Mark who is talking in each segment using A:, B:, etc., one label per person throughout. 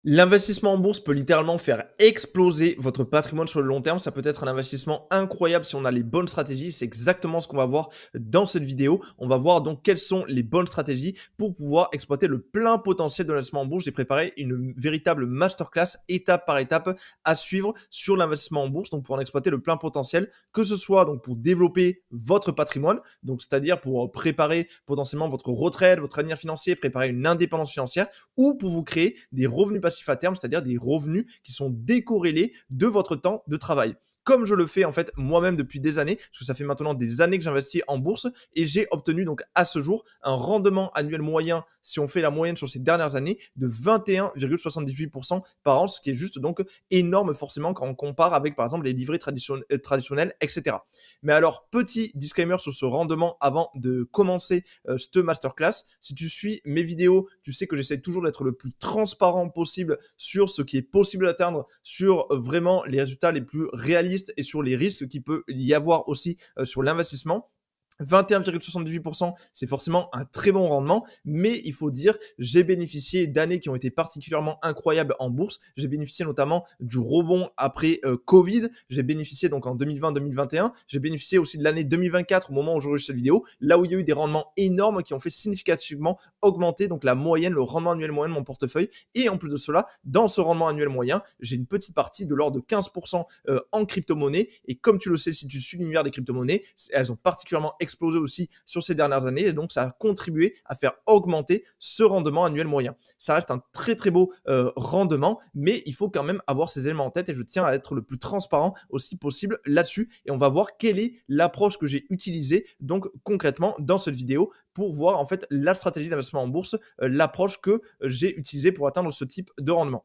A: L'investissement en bourse peut littéralement faire exploser votre patrimoine sur le long terme. Ça peut être un investissement incroyable si on a les bonnes stratégies. C'est exactement ce qu'on va voir dans cette vidéo. On va voir donc quelles sont les bonnes stratégies pour pouvoir exploiter le plein potentiel de l'investissement en bourse. J'ai préparé une véritable masterclass étape par étape à suivre sur l'investissement en bourse. Donc pour en exploiter le plein potentiel, que ce soit donc pour développer votre patrimoine, donc c'est-à-dire pour préparer potentiellement votre retraite, votre avenir financier, préparer une indépendance financière, ou pour vous créer des revenus passifs à terme, c'est-à-dire des revenus qui sont décorrélés de votre temps de travail. Comme je le fais en fait moi-même depuis des années, parce que ça fait maintenant des années que j'investis en bourse et j'ai obtenu donc à ce jour un rendement annuel moyen, si on fait la moyenne sur ces dernières années, de 21,78% par an, ce qui est juste donc énorme forcément quand on compare avec par exemple les livrets traditionnels, etc. Mais alors, petit disclaimer sur ce rendement avant de commencer cette masterclass. Si tu suis mes vidéos, tu sais que j'essaie toujours d'être le plus transparent possible sur ce qui est possible d'atteindre, sur vraiment les résultats les plus réalistes et sur les risques qu'il peut y avoir aussi sur l'investissement. 21,78%, c'est forcément un très bon rendement, mais il faut dire, j'ai bénéficié d'années qui ont été particulièrement incroyables en bourse. J'ai bénéficié notamment du rebond après Covid. J'ai bénéficié donc en 2020-2021. J'ai bénéficié aussi de l'année 2024 au moment où j'enregistre cette vidéo, là où il y a eu des rendements énormes qui ont fait significativement augmenter donc la moyenne, le rendement annuel moyen de mon portefeuille. Et en plus de cela, dans ce rendement annuel moyen, j'ai une petite partie de l'ordre de 15% en crypto-monnaie. Et comme tu le sais, si tu suis l'univers des crypto-monnaies, elles ont particulièrement explosé aussi sur ces dernières années et donc ça a contribué à faire augmenter ce rendement annuel moyen. Ça reste un très très beau rendement, mais il faut quand même avoir ces éléments en tête et je tiens à être le plus transparent aussi possible là-dessus et on va voir quelle est l'approche que j'ai utilisée donc concrètement dans cette vidéo pour voir en fait la stratégie d'investissement en bourse, l'approche que j'ai utilisée pour atteindre ce type de rendement.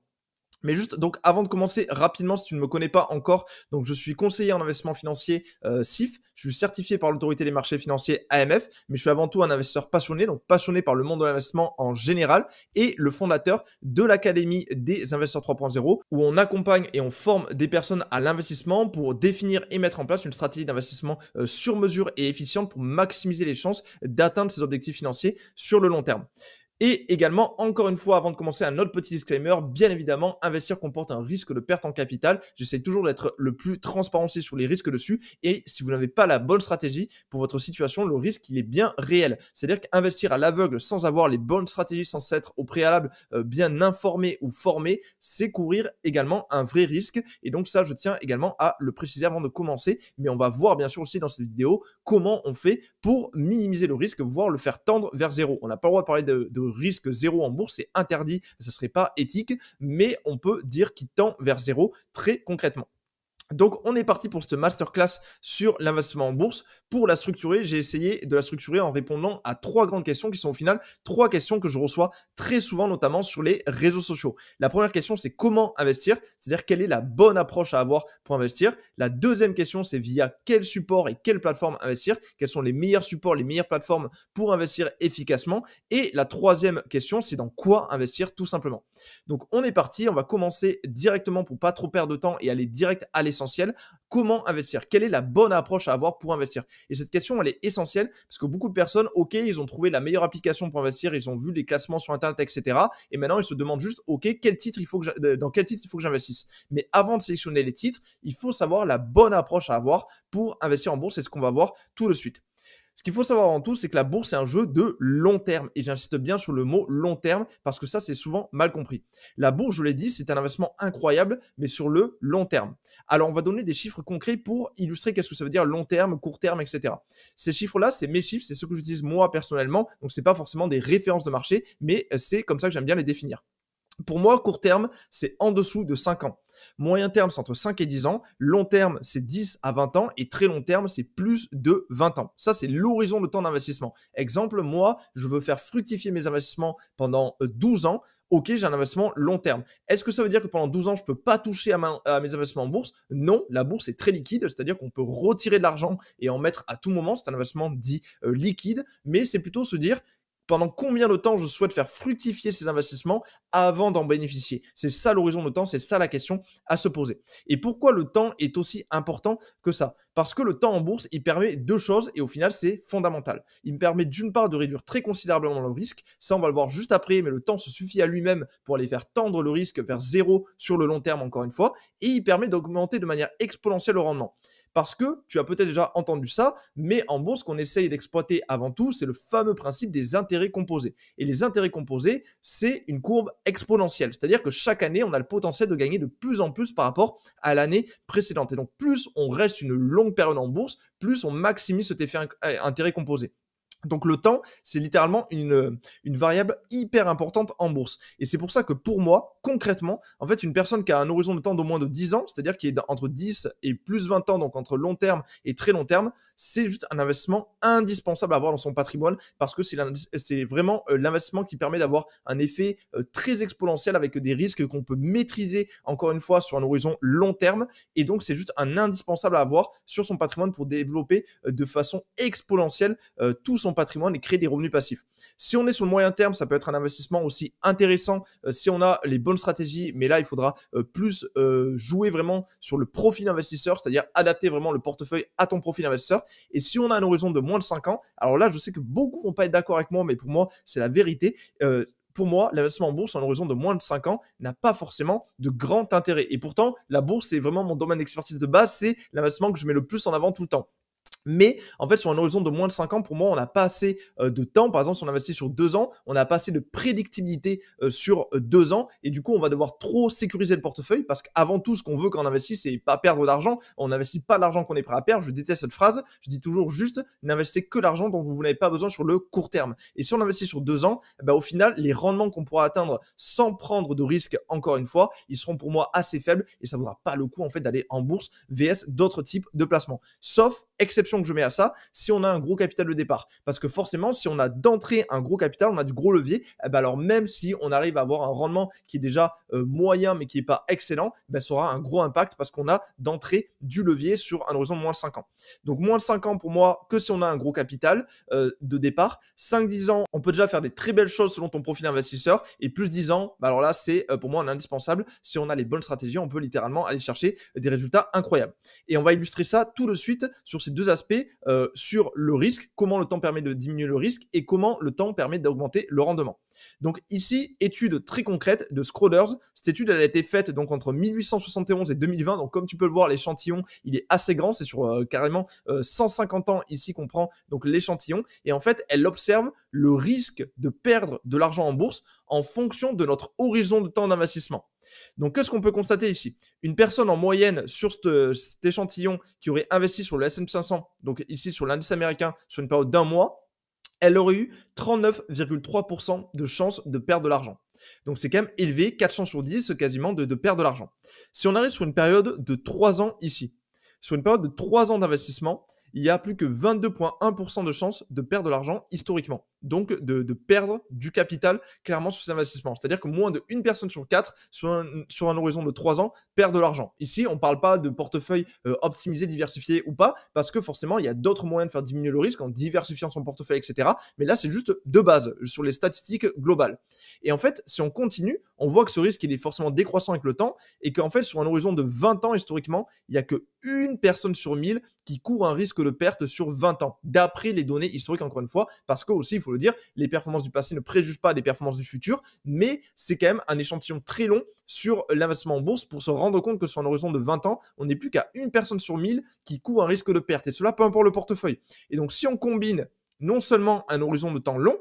A: Mais juste, donc avant de commencer rapidement, si tu ne me connais pas encore, donc je suis conseiller en investissement financier CIF, je suis certifié par l'autorité des marchés financiers AMF, mais je suis avant tout un investisseur passionné, donc passionné par le monde de l'investissement en général, et le fondateur de l'Académie des investisseurs 3.0, où on accompagne et on forme des personnes à l'investissement pour définir et mettre en place une stratégie d'investissement sur mesure et efficiente pour maximiser les chances d'atteindre ses objectifs financiers sur le long terme. Et également, encore une fois, avant de commencer, un autre petit disclaimer, bien évidemment, investir comporte un risque de perte en capital. J'essaie toujours d'être le plus transparent sur les risques dessus. Et si vous n'avez pas la bonne stratégie pour votre situation, le risque, il est bien réel. C'est-à-dire qu'investir à l'aveugle sans avoir les bonnes stratégies, sans s'être au préalable bien informé ou formé, c'est courir également un vrai risque. Et donc ça, je tiens également à le préciser avant de commencer. Mais on va voir bien sûr aussi dans cette vidéo comment on fait pour minimiser le risque, voire le faire tendre vers zéro. On n'a pas le droit de parler de risque zéro en bourse, c'est interdit, ça serait pas éthique, mais on peut dire qu'il tend vers zéro très concrètement. Donc, on est parti pour cette masterclass sur l'investissement en bourse. Pour la structurer, j'ai essayé de la structurer en répondant à trois grandes questions qui sont au final trois questions que je reçois très souvent, notamment sur les réseaux sociaux. La première question, c'est comment investir, c'est-à-dire quelle est la bonne approche à avoir pour investir. La deuxième question, c'est via quel support et quelle plateforme investir, quels sont les meilleurs supports, les meilleures plateformes pour investir efficacement. Et la troisième question, c'est dans quoi investir tout simplement. Donc, on est parti, on va commencer directement pour pas trop perdre de temps et aller direct à l'essentiel. Comment investir? Quelle est la bonne approche à avoir pour investir? Et cette question, elle est essentielle parce que beaucoup de personnes, ok, ils ont trouvé la meilleure application pour investir, ils ont vu les classements sur Internet, etc. Et maintenant, ils se demandent juste, ok, dans quel titre il faut que j'investisse? Mais avant de sélectionner les titres, il faut savoir la bonne approche à avoir pour investir en bourse. C'est ce qu'on va voir tout de suite. Ce qu'il faut savoir avant tout, c'est que la bourse, c'est un jeu de long terme. Et j'insiste bien sur le mot long terme parce que ça, c'est souvent mal compris. La bourse, je l'ai dit, c'est un investissement incroyable, mais sur le long terme. Alors, on va donner des chiffres concrets pour illustrer qu'est-ce que ça veut dire long terme, court terme, etc. Ces chiffres-là, c'est mes chiffres, c'est ceux que j'utilise moi personnellement. Donc, c'est pas forcément des références de marché, mais c'est comme ça que j'aime bien les définir. Pour moi, court terme, c'est en dessous de 5 ans. Moyen terme, c'est entre 5 et 10 ans. Long terme, c'est 10 à 20 ans. Et très long terme, c'est plus de 20 ans. Ça, c'est l'horizon de temps d'investissement. Exemple, moi, je veux faire fructifier mes investissements pendant 12 ans. Ok, j'ai un investissement long terme. Est-ce que ça veut dire que pendant 12 ans, je ne peux pas toucher à mes investissements en bourse? Non, la bourse est très liquide, c'est-à-dire qu'on peut retirer de l'argent et en mettre à tout moment. C'est un investissement dit liquide, mais c'est plutôt se dire pendant combien de temps je souhaite faire fructifier ces investissements avant d'en bénéficier. C'est ça l'horizon de temps, c'est ça la question à se poser. Et pourquoi le temps est aussi important que ça? Parce que le temps en bourse, il permet deux choses et au final, c'est fondamental. Il me permet d'une part de réduire très considérablement le risque, ça on va le voir juste après, mais le temps se suffit à lui-même pour aller faire tendre le risque vers zéro sur le long terme encore une fois, et il permet d'augmenter de manière exponentielle le rendement. Parce que tu as peut-être déjà entendu ça, mais en bourse, ce qu'on essaye d'exploiter avant tout, c'est le fameux principe des intérêts composés. Et les intérêts composés, c'est une courbe exponentielle. C'est-à-dire que chaque année, on a le potentiel de gagner de plus en plus par rapport à l'année précédente. Et donc, plus on reste une longue période en bourse, plus on maximise cet effet intérêt composé. Donc le temps, c'est littéralement une variable hyper importante en bourse. Et c'est pour ça que pour moi, concrètement, en fait, une personne qui a un horizon de temps d'au moins de 10 ans, c'est-à-dire qui est entre 10 et plus 20 ans, donc entre long terme et très long terme, c'est juste un investissement indispensable à avoir dans son patrimoine parce que c'est vraiment l'investissement qui permet d'avoir un effet très exponentiel avec des risques qu'on peut maîtriser, encore une fois, sur un horizon long terme. Et donc, c'est juste un indispensable à avoir sur son patrimoine pour développer de façon exponentielle tout son patrimoine et créer des revenus passifs. Si on est sur le moyen terme, ça peut être un investissement aussi intéressant si on a les bonnes stratégies, mais là, il faudra plus jouer vraiment sur le profil investisseur, c'est-à-dire adapter vraiment le portefeuille à ton profil investisseur. Et si on a un horizon de moins de 5 ans, alors là, je sais que beaucoup vont pas être d'accord avec moi, mais pour moi, c'est la vérité. Pour moi, l'investissement en bourse en horizon de moins de 5 ans n'a pas forcément de grand intérêt. Et pourtant, la bourse, c'est vraiment mon domaine d'expertise de base, c'est l'investissement que je mets le plus en avant tout le temps. Mais en fait, sur un horizon de moins de 5 ans, pour moi, on n'a pas assez de temps. Par exemple, si on investit sur 2 ans, on n'a pas assez de prédictibilité sur 2 ans. Et du coup, on va devoir trop sécuriser le portefeuille parce qu'avant tout, ce qu'on veut quand on investit, c'est pas perdre d'argent. On n'investit pas l'argent qu'on est prêt à perdre. Je déteste cette phrase. Je dis toujours juste, n'investissez que l'argent dont vous n'avez pas besoin sur le court terme. Et si on investit sur 2 ans, au final, les rendements qu'on pourra atteindre sans prendre de risque, encore une fois, ils seront pour moi assez faibles et ça ne vaudra pas le coup en fait d'aller en bourse vs d'autres types de placements. Sauf exception que je mets à ça, si on a un gros capital de départ. Parce que forcément, si on a d'entrée un gros capital, on a du gros levier, alors même si on arrive à avoir un rendement qui est déjà moyen mais qui n'est pas excellent, ça aura un gros impact parce qu'on a d'entrée du levier sur un horizon de moins de 5 ans. Donc moins de 5 ans pour moi que si on a un gros capital de départ. 5-10 ans, on peut déjà faire des très belles choses selon ton profil investisseur. Et plus 10 ans, alors là, c'est pour moi un indispensable. Si on a les bonnes stratégies, on peut littéralement aller chercher des résultats incroyables. Et on va illustrer ça tout de suite sur ces deux aspects, sur le risque, comment le temps permet de diminuer le risque et comment le temps permet d'augmenter le rendement. Donc ici, étude très concrète de Schroders. Cette étude, elle a été faite donc entre 1871 et 2020. Donc comme tu peux le voir, l'échantillon, il est assez grand. C'est sur carrément 150 ans ici qu'on prend donc l'échantillon. Et en fait, elle observe le risque de perdre de l'argent en bourse en fonction de notre horizon de temps d'investissement. Donc, qu'est-ce qu'on peut constater ici? Une personne en moyenne sur cet échantillon qui aurait investi sur le S&P 500, donc ici sur l'indice américain, sur une période d'un mois, elle aurait eu 39,3% de chances de perdre de l'argent. Donc, c'est quand même élevé, 4 chances sur 10 quasiment de perdre de l'argent. Si on arrive sur une période de 3 ans ici, sur une période de 3 ans d'investissement, il y a plus que 22,1% de chances de perdre de l'argent historiquement. Donc, de perdre du capital clairement sur ces investissements. C'est-à-dire que moins de 1 personne sur 4 sur un horizon de 3 ans perd de l'argent. Ici, on ne parle pas de portefeuille optimisé, diversifié ou pas, parce que forcément, il y a d'autres moyens de faire diminuer le risque en diversifiant son portefeuille, etc. Mais là, c'est juste de base sur les statistiques globales. Et en fait, si on continue, on voit que ce risque, il est forcément décroissant avec le temps et qu'en fait, sur un horizon de 20 ans historiquement, il n'y a que 1 personne sur 1000 qui court un risque de perte sur 20 ans, d'après les données historiques encore une fois, parce que aussi, il faut le dire, les performances du passé ne préjugent pas des performances du futur, mais c'est quand même un échantillon très long sur l'investissement en bourse pour se rendre compte que sur un horizon de 20 ans, on n'est plus qu'à 1 personne sur 1000 qui court un risque de perte, et cela peu importe le portefeuille. Et donc, si on combine non seulement un horizon de temps long,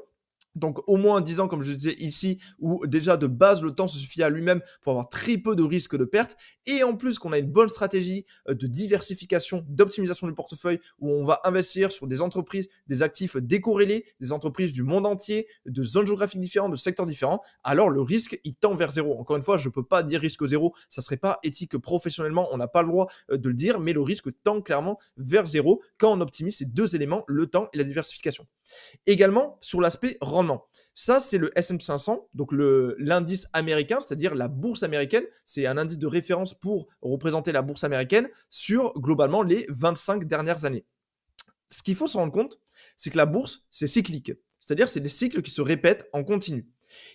A: donc au moins 10 ans comme je disais ici, où déjà de base le temps se suffit à lui-même pour avoir très peu de risques de perte, et en plus qu'on a une bonne stratégie de diversification, d'optimisation du portefeuille, où on va investir sur des entreprises, des actifs décorrélés, des entreprises du monde entier, de zones géographiques différentes, de secteurs différents, alors le risque il tend vers zéro. Encore une fois, je ne peux pas dire risque zéro, ça serait pas éthique professionnellement, on n'a pas le droit de le dire, mais le risque tend clairement vers zéro quand on optimise ces deux éléments, le temps et la diversification. Également sur l'aspect rendement. Ça, c'est le S&P 500, donc l'indice américain, c'est-à-dire la bourse américaine. C'est un indice de référence pour représenter la bourse américaine sur globalement les 25 dernières années. Ce qu'il faut se rendre compte, c'est que la bourse, c'est cyclique. C'est-à-dire c'est des cycles qui se répètent en continu.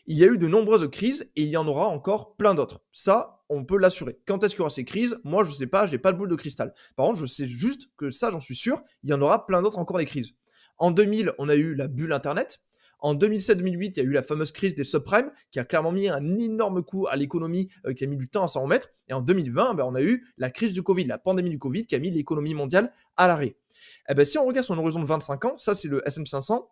A: Il y a eu de nombreuses crises et il y en aura encore plein d'autres. Ça, on peut l'assurer. Quand est-ce qu'il y aura ces crises? Moi, je sais pas, j'ai pas de boule de cristal. Par contre, je sais juste que ça, j'en suis sûr, il y en aura plein d'autres encore des crises. En 2000, on a eu la bulle Internet. En 2007-2008, il y a eu la fameuse crise des subprimes qui a clairement mis un énorme coup à l'économie, qui a mis du temps à s'en remettre. Et en 2020, on a eu la crise du Covid, la pandémie du Covid qui a mis l'économie mondiale à l'arrêt. Eh ben, si on regarde sur un horizon de 25 ans, ça c'est le S&P 500,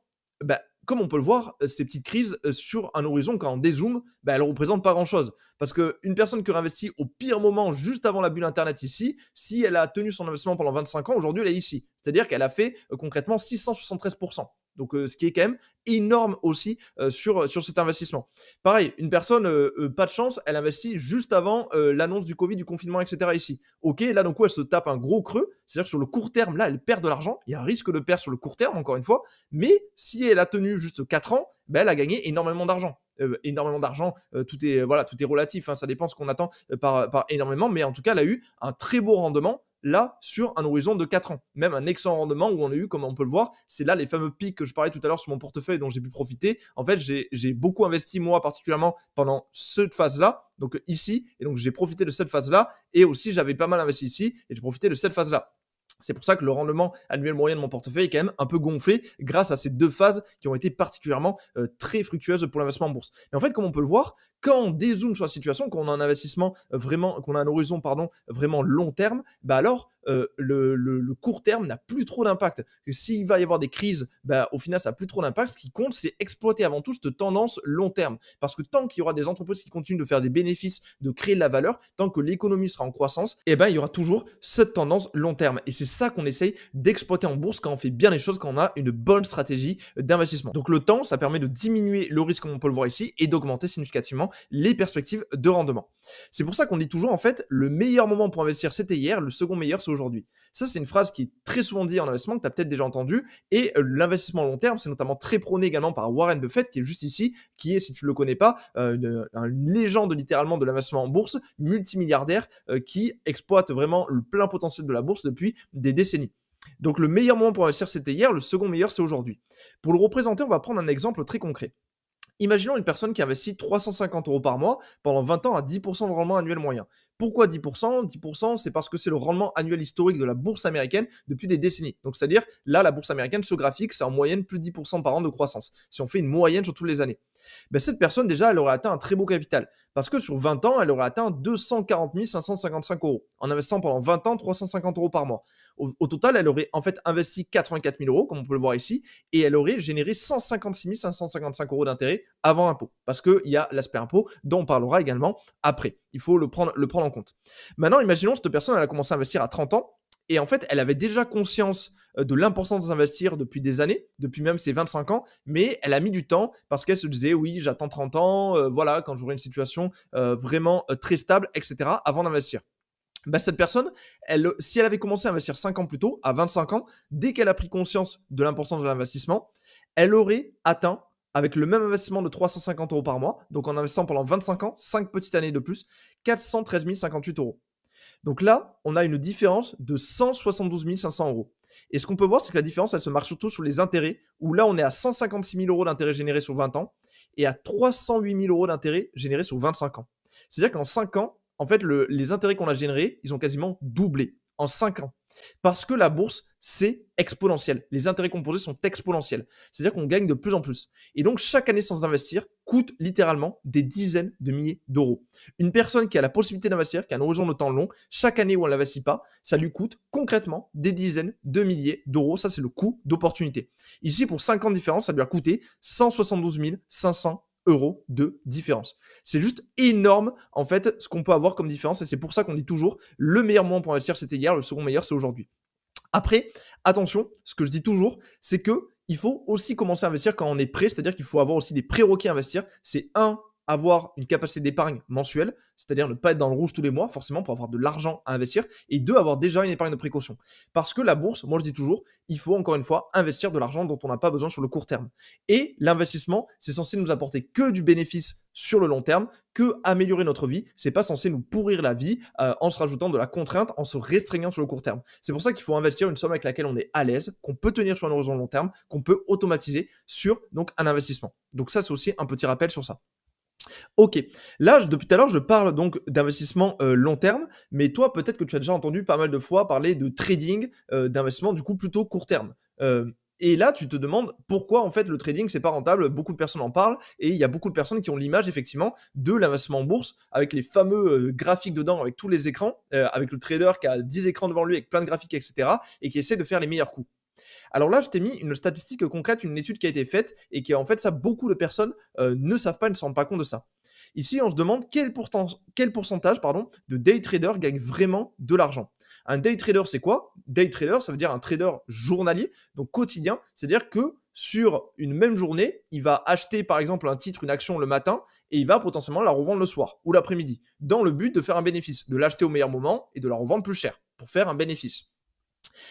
A: comme on peut le voir, ces petites crises sur un horizon, quand on dézoome, elles ne représentent pas grand-chose. Parce qu'une personne qui aurait investi au pire moment, juste avant la bulle Internet ici, si elle a tenu son investissement pendant 25 ans, aujourd'hui elle est ici. C'est-à-dire qu'elle a fait concrètement 673%. Donc ce qui est quand même énorme aussi sur cet investissement. Pareil, une personne, pas de chance, elle investit juste avant l'annonce du Covid, du confinement, etc. ici. Ok, là donc elle se tape un gros creux, c'est-à-dire que sur le court terme, là elle perd de l'argent, il y a un risque de perdre sur le court terme, encore une fois, mais si elle a tenu juste 4 ans, elle a gagné énormément d'argent. Tout est relatif, hein, ça dépend ce qu'on attend par énormément, mais en tout cas elle a eu un très beau rendement là sur un horizon de 4 ans. Même un excellent rendement où on a eu, comme on peut le voir, c'est là les fameux pics que je parlais tout à l'heure sur mon portefeuille dont j'ai pu profiter. En fait, j'ai beaucoup investi moi particulièrement pendant cette phase-là, donc ici, et donc j'ai profité de cette phase-là, et aussi j'avais pas mal investi ici, et j'ai profité de cette phase-là. C'est pour ça que le rendement annuel moyen de mon portefeuille est quand même un peu gonflé grâce à ces deux phases qui ont été particulièrement très fructueuses pour l'investissement en bourse. Et en fait, comme on peut le voir, quand on dézoome sur la situation, quand on a un investissement qu'on a un horizon vraiment long terme, alors le court terme n'a plus trop d'impact. S'il va y avoir des crises, au final, ça n'a plus trop d'impact. Ce qui compte, c'est exploiter avant tout cette tendance long terme. Parce que tant qu'il y aura des entreprises qui continuent de faire des bénéfices, de créer de la valeur, tant que l'économie sera en croissance, il y aura toujours cette tendance long terme. Et c'est ça qu'on essaye d'exploiter en bourse quand on fait bien les choses, quand on a une bonne stratégie d'investissement. Donc le temps, ça permet de diminuer le risque, comme on peut le voir ici, et d'augmenter significativement les perspectives de rendement. C'est pour ça qu'on dit toujours, en fait, le meilleur moment pour investir, c'était hier, le second meilleur, c'est aujourd'hui. Ça, c'est une phrase qui est très souvent dite en investissement, que tu as peut-être déjà entendu, et l'investissement long terme, c'est notamment très prôné également par Warren Buffett, qui est juste ici, qui est, si tu ne le connais pas, une légende littéralement de l'investissement en bourse, multimilliardaire, qui exploite vraiment le plein potentiel de la bourse depuis des décennies. Donc le meilleur moment pour investir, c'était hier, le second meilleur, c'est aujourd'hui. Pour le représenter, on va prendre un exemple très concret. Imaginons une personne qui investit 350 € par mois pendant 20 ans à 10% de rendement annuel moyen. Pourquoi 10% 10%, c'est parce que c'est le rendement annuel historique de la bourse américaine depuis des décennies. Donc c'est-à-dire, là, la bourse américaine, ce graphique, c'est en moyenne plus de 10% par an de croissance. Si on fait une moyenne sur toutes les années. Cette personne, déjà, elle aurait atteint un très beau capital. Parce que sur 20 ans, elle aurait atteint 240 555 € en investissant pendant 20 ans 350 € par mois. Au total, elle aurait en fait investi 84 000 €, comme on peut le voir ici, et elle aurait généré 156 555 € d'intérêt avant impôt. Parce qu'il y a l'aspect impôt dont on parlera également après. Il faut le prendre en compte. Maintenant, imaginons cette personne, elle a commencé à investir à 30 ans, et en fait, elle avait déjà conscience de l'importance d'investir depuis des années, depuis même ses 25 ans, mais elle a mis du temps parce qu'elle se disait, oui, j'attends 30 ans, quand j'aurai une situation vraiment très stable, etc., avant d'investir. Cette personne, si elle avait commencé à investir 5 ans plus tôt, à 25 ans, dès qu'elle a pris conscience de l'importance de l'investissement, elle aurait atteint, avec le même investissement de 350 € par mois, donc en investissant pendant 25 ans, 5 petites années de plus, 413 058 €. Donc là, on a une différence de 172 500 €. Et ce qu'on peut voir, c'est que la différence, elle se marque surtout sur les intérêts, où là, on est à 156 000 € d'intérêts générés sur 20 ans et à 308 000 € d'intérêts générés sur 25 ans. C'est-à-dire qu'en 5 ans, en fait, les intérêts qu'on a générés, ils ont quasiment doublé en 5 ans. Parce que la bourse, c'est exponentiel. Les intérêts composés sont exponentiels. C'est-à-dire qu'on gagne de plus en plus. Et donc, chaque année sans investir coûte littéralement des dizaines de milliers d'euros. Une personne qui a la possibilité d'investir, qui a un horizon de temps long, chaque année où elle n'investit pas, ça lui coûte concrètement des dizaines de milliers d'euros. Ça, c'est le coût d'opportunité. Ici, pour 5 ans de différence, ça lui a coûté 172 500 € de différence. C'est juste énorme, en fait, ce qu'on peut avoir comme différence, et c'est pour ça qu'on dit toujours, le meilleur moment pour investir, c'était hier, le second meilleur, c'est aujourd'hui. Après, attention, ce que je dis toujours, c'est que il faut aussi commencer à investir quand on est prêt, c'est-à-dire qu'il faut avoir aussi des prérequis à investir. C'est avoir une capacité d'épargne mensuelle, c'est-à-dire ne pas être dans le rouge tous les mois, forcément, pour avoir de l'argent à investir, et 2, avoir déjà une épargne de précaution. Parce que la bourse, moi je dis toujours, il faut encore une fois investir de l'argent dont on n'a pas besoin sur le court terme. Et l'investissement, c'est censé nous apporter que du bénéfice sur le long terme, que améliorer notre vie. C'est pas censé nous pourrir la vie en se rajoutant de la contrainte, en se restreignant sur le court terme. C'est pour ça qu'il faut investir une somme avec laquelle on est à l'aise, qu'on peut tenir sur un horizon long terme, qu'on peut automatiser sur donc un investissement. Donc ça, c'est aussi un petit rappel sur ça. Ok, là depuis tout à l'heure je parle donc d'investissement long terme, mais toi peut-être que tu as déjà entendu pas mal de fois parler de trading, d'investissement du coup plutôt court terme. Et là tu te demandes pourquoi en fait le trading c'est pas rentable, beaucoup de personnes en parlent et il y a beaucoup de personnes qui ont l'image effectivement de l'investissement en bourse avec les fameux graphiques dedans, avec tous les écrans, avec le trader qui a 10 écrans devant lui avec plein de graphiques etc. et qui essaie de faire les meilleurs coups. Alors là, je t'ai mis une statistique concrète, une étude qui a été faite et qui en fait ça, beaucoup de personnes ne savent pas, ne se rendent pas compte de ça. Ici, on se demande quel pourcentage de day traders gagne vraiment de l'argent. Un day trader, c'est quoi? Day trader, ça veut dire un trader journalier, donc quotidien, c'est-à-dire que sur une même journée, il va acheter par exemple un titre, une action le matin, et il va potentiellement la revendre le soir ou l'après-midi, dans le but de faire un bénéfice, de l'acheter au meilleur moment et de la revendre plus cher, pour faire un bénéfice.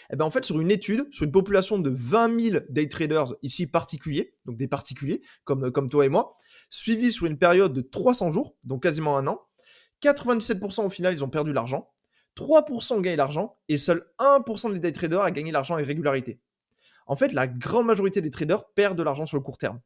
A: Eh ben en fait, sur une étude, sur une population de 20 000 day traders ici particuliers, donc des particuliers comme toi et moi, suivis sur une période de 300 jours, donc quasiment un an, 97% au final, ils ont perdu l'argent, 3% ont gagné l'argent, et seul 1% des day traders a gagné l'argent avec régularité. En fait, la grande majorité des traders perdent de l'argent sur le court terme.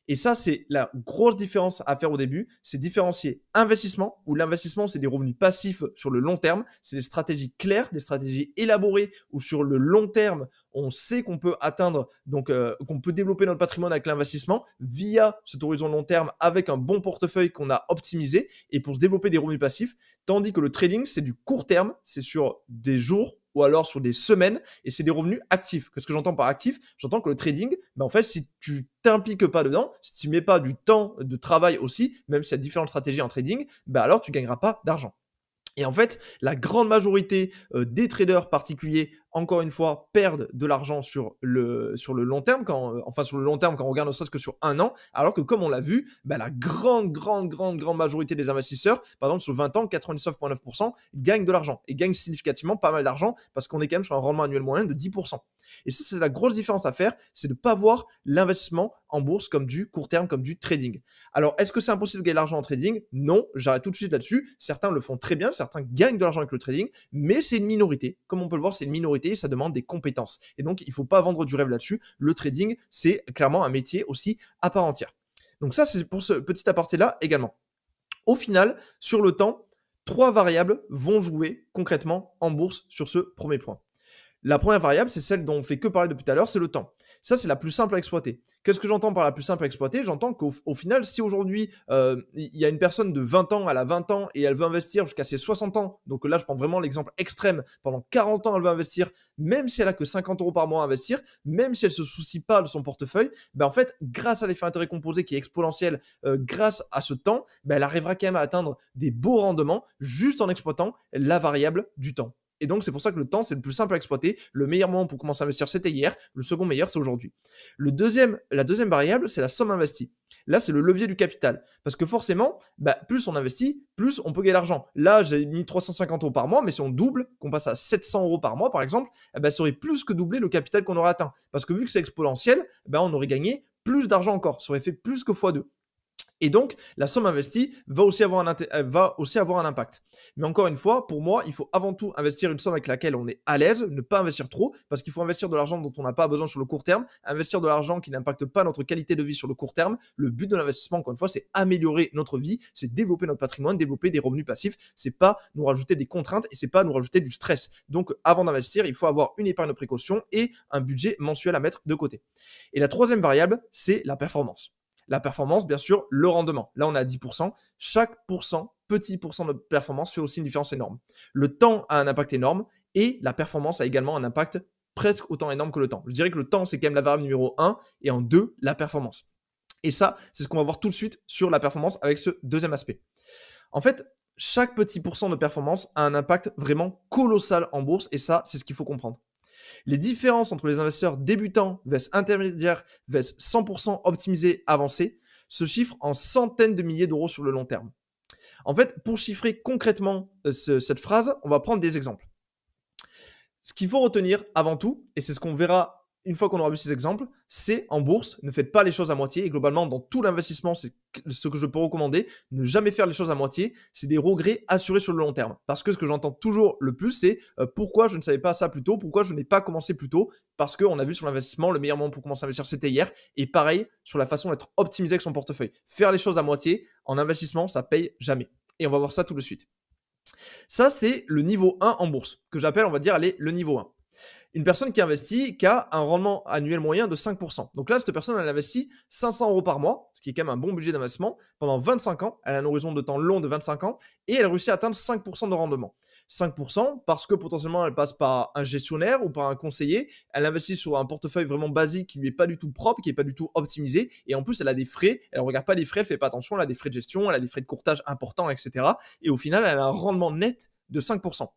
A: Et ça, c'est la grosse différence à faire au début, c'est différencier investissement, où l'investissement, c'est des revenus passifs sur le long terme, c'est des stratégies claires, des stratégies élaborées, où sur le long terme, on sait qu'on peut atteindre, donc qu'on peut développer notre patrimoine avec l'investissement via cet horizon long terme avec un bon portefeuille qu'on a optimisé et pour se développer des revenus passifs, tandis que le trading, c'est du court terme, c'est sur des jours ou alors sur des semaines, et c'est des revenus actifs. Qu'est-ce que j'entends par actif? J'entends que le trading, ben en fait, si tu t'impliques pas dedans, si tu mets pas du temps de travail aussi, même s'il y a différentes stratégies en trading, ben alors tu gagneras pas d'argent. Et en fait, la grande majorité des traders particuliers, encore une fois, perdent de l'argent sur le long terme, sur le long terme quand on regarde ne serait-ce que sur un an, alors que comme on l'a vu, bah, la grande majorité des investisseurs, par exemple sur 20 ans, 99,9% gagnent de l'argent et gagnent significativement pas mal d'argent parce qu'on est quand même sur un rendement annuel moyen de 10%. Et ça, c'est la grosse différence à faire, c'est de ne pas voir l'investissement en bourse comme du court terme, comme du trading. Alors, est-ce que c'est impossible de gagner de l'argent en trading? Non, j'arrête tout de suite là-dessus. Certains le font très bien, certains gagnent de l'argent avec le trading, mais c'est une minorité. Comme on peut le voir, c'est une minorité et ça demande des compétences. Et donc, il ne faut pas vendre du rêve là-dessus. Le trading, c'est clairement un métier aussi à part entière. Donc ça, c'est pour ce petit aparté-là également. Au final, sur le temps, 3 variables vont jouer concrètement en bourse sur ce premier point. La première variable, c'est celle dont on fait que parler depuis tout à l'heure, c'est le temps. Ça, c'est la plus simple à exploiter. Qu'est-ce que j'entends par la plus simple à exploiter? J'entends qu'au final, si aujourd'hui, il y a une personne de 20 ans, elle a 20 ans et elle veut investir jusqu'à ses 60 ans, donc là, je prends vraiment l'exemple extrême, pendant 40 ans, elle veut investir, même si elle a que 50 € par mois à investir, même si elle se soucie pas de son portefeuille, ben en fait, grâce à l'effet intérêt composé qui est exponentiel, grâce à ce temps, ben elle arrivera quand même à atteindre des beaux rendements juste en exploitant la variable du temps. Et donc, c'est pour ça que le temps, c'est le plus simple à exploiter. Le meilleur moment pour commencer à investir, c'était hier. Le second meilleur, c'est aujourd'hui. La deuxième variable, c'est la somme investie. Là, c'est le levier du capital. Parce que forcément, bah, plus on investit, plus on peut gagner l'argent. Là, j'ai mis 350 € par mois, mais si on double, qu'on passe à 700 € par mois, par exemple, eh ben, ça aurait plus que doublé le capital qu'on aurait atteint. Parce que vu que c'est exponentiel, ben, on aurait gagné plus d'argent encore. Ça aurait fait plus que x2. Et donc, la somme investie va aussi avoir un impact. Mais encore une fois, pour moi, il faut avant tout investir une somme avec laquelle on est à l'aise, ne pas investir trop, parce qu'il faut investir de l'argent dont on n'a pas besoin sur le court terme, investir de l'argent qui n'impacte pas notre qualité de vie sur le court terme. Le but de l'investissement, encore une fois, c'est améliorer notre vie, c'est développer notre patrimoine, développer des revenus passifs, c'est pas nous rajouter des contraintes et c'est pas nous rajouter du stress. Donc, avant d'investir, il faut avoir une épargne de précaution et un budget mensuel à mettre de côté. Et la troisième variable, c'est la performance. La performance, bien sûr, le rendement. Là, on est à 10%. Chaque petit pourcent de performance fait aussi une différence énorme. Le temps a un impact énorme et la performance a également un impact presque autant énorme que le temps. Je dirais que le temps, c'est quand même la variable numéro 1 et en 2, la performance. Et ça, c'est ce qu'on va voir tout de suite sur la performance avec ce deuxième aspect. En fait, chaque petit pourcent de performance a un impact vraiment colossal en bourse et ça, c'est ce qu'il faut comprendre. Les différences entre les investisseurs débutants, VS intermédiaires, VS 100% optimisés, avancés, se chiffre en centaines de milliers d'euros sur le long terme. En fait, pour chiffrer concrètement cette phrase, on va prendre des exemples. Ce qu'il faut retenir avant tout, et c'est ce qu'on verra une fois qu'on aura vu ces exemples, c'est en bourse, ne faites pas les choses à moitié. Et globalement, dans tout l'investissement, c'est ce que je peux recommander, ne jamais faire les choses à moitié. C'est des regrets assurés sur le long terme. Parce que ce que j'entends toujours le plus, c'est pourquoi je ne savais pas ça plus tôt, pourquoi je n'ai pas commencé plus tôt. Parce qu'on a vu sur l'investissement, le meilleur moment pour commencer à investir, c'était hier. Et pareil, sur la façon d'être optimisé avec son portefeuille. Faire les choses à moitié, en investissement, ça paye jamais. Et on va voir ça tout de suite. Ça, c'est le niveau 1 en bourse, que j'appelle, on va dire, allez, le niveau 1. Une personne qui investit, qui a un rendement annuel moyen de 5%. Donc là, cette personne, elle investit 500 euros par mois, ce qui est quand même un bon budget d'investissement, pendant 25 ans. Elle a un horizon de temps long de 25 ans et elle réussit à atteindre 5% de rendement. 5% parce que potentiellement, elle passe par un gestionnaire ou par un conseiller. Elle investit sur un portefeuille vraiment basique qui lui est pas du tout propre, qui est pas du tout optimisé. Et en plus, elle a des frais. Elle ne regarde pas les frais, elle fait pas attention. Elle a des frais de gestion, elle a des frais de courtage importants, etc. Et au final, elle a un rendement net de 5%.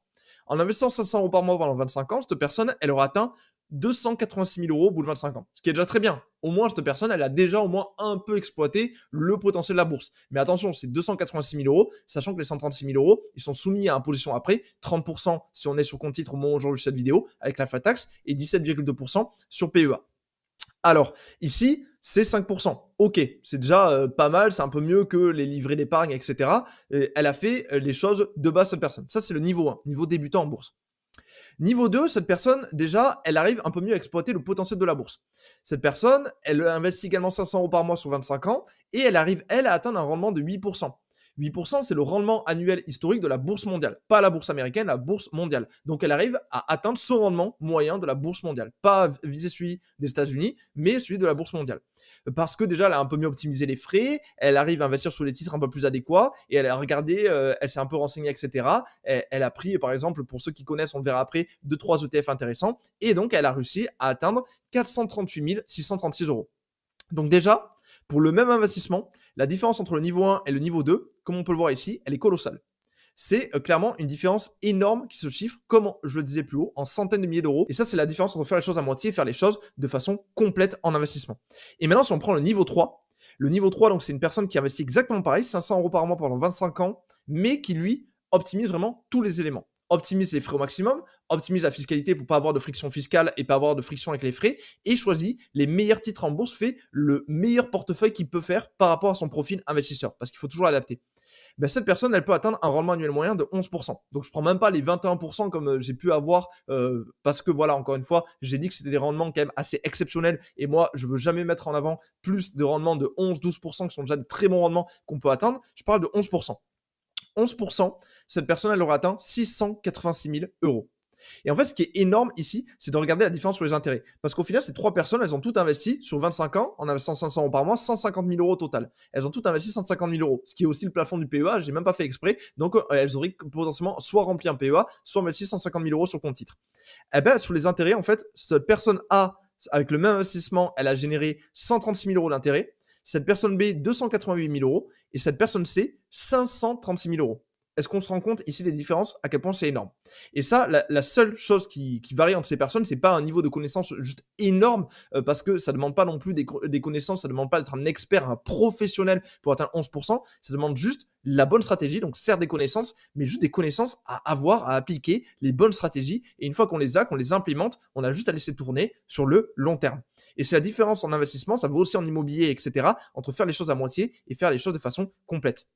A: En investissant 500 euros par mois pendant 25 ans, cette personne, elle aura atteint 286 000 euros au bout de 25 ans. Ce qui est déjà très bien. Au moins, cette personne, elle a déjà au moins un peu exploité le potentiel de la bourse. Mais attention, c'est 286 000 euros, sachant que les 136 000 euros, ils sont soumis à imposition après, 30% si on est sur compte titre au moment où j'enregistre cette vidéo, avec la flat tax, et 17,2% sur PEA. Alors, ici, c'est 5%. Ok, c'est déjà pas mal, c'est un peu mieux que les livrets d'épargne, etc. Et elle a fait les choses de base, cette personne. Ça, c'est le niveau 1, niveau débutant en bourse. Niveau 2, cette personne, déjà, elle arrive un peu mieux à exploiter le potentiel de la bourse. Cette personne, elle investit également 500 euros par mois sur 25 ans et elle arrive, elle, à atteindre un rendement de 8%. 8%, c'est le rendement annuel historique de la bourse mondiale. Pas la bourse américaine, la bourse mondiale. Donc, elle arrive à atteindre ce rendement moyen de la bourse mondiale. Pas viser celui des États-Unis, mais celui de la bourse mondiale. Parce que déjà, elle a un peu mieux optimisé les frais, elle arrive à investir sur les titres un peu plus adéquats, et elle a regardé, elle s'est un peu renseignée, etc. Elle a pris, par exemple, pour ceux qui connaissent, on le verra après, 2-3 ETF intéressants, et donc, elle a réussi à atteindre 438 636 euros. Donc déjà, pour le même investissement, la différence entre le niveau 1 et le niveau 2, comme on peut le voir ici, elle est colossale. C'est clairement une différence énorme qui se chiffre, comme je le disais plus haut, en centaines de milliers d'euros. Et ça, c'est la différence entre faire les choses à moitié et faire les choses de façon complète en investissement. Et maintenant, si on prend le niveau 3, donc c'est une personne qui investit exactement pareil, 500 euros par mois pendant 25 ans, mais qui, lui, optimise vraiment tous les éléments. Optimise les frais au maximum, optimise la fiscalité pour pas avoir de friction fiscale et pas avoir de friction avec les frais, et choisit les meilleurs titres en bourse, fait le meilleur portefeuille qu'il peut faire par rapport à son profil investisseur, parce qu'il faut toujours adapter. Ben, cette personne, elle peut atteindre un rendement annuel moyen de 11%. Donc, je prends même pas les 21% comme j'ai pu avoir, parce que voilà, encore une fois, j'ai dit que c'était des rendements quand même assez exceptionnels, et moi, je veux jamais mettre en avant plus de rendements de 11-12% qui sont déjà de très bons rendements qu'on peut atteindre. Je parle de 11%. 11%, cette personne, elle aura atteint 686 000 euros. Et en fait, ce qui est énorme ici, c'est de regarder la différence sur les intérêts. Parce qu'au final, ces trois personnes, elles ont toutes investi sur 25 ans, en investissant 500 euros par mois, 150 000 euros au total. Elles ont toutes investi 150 000 euros, ce qui est aussi le plafond du PEA, j'ai même pas fait exprès. Donc, elles auraient potentiellement soit rempli un PEA, soit investi 150 000 euros sur compte titre. Eh ben, sur les intérêts, en fait, cette personne A, avec le même investissement, elle a généré 136 000 euros d'intérêts. Cette personne B, 288 000 euros. Et cette personne C, 536 000 euros. Est-ce qu'on se rend compte ici des différences, à quel point c'est énorme? Et ça, la seule chose qui varie entre ces personnes, c'est pas un niveau de connaissance juste énorme, parce que ça demande pas non plus des connaissances, ça demande pas d'être un expert, un professionnel pour atteindre 11%, ça demande juste la bonne stratégie, donc certes des connaissances, mais juste des connaissances à avoir, à appliquer, les bonnes stratégies, et une fois qu'on les a, qu'on les implémente, on a juste à laisser tourner sur le long terme. Et c'est la différence en investissement, ça vaut aussi en immobilier, etc., entre faire les choses à moitié et faire les choses de façon complète.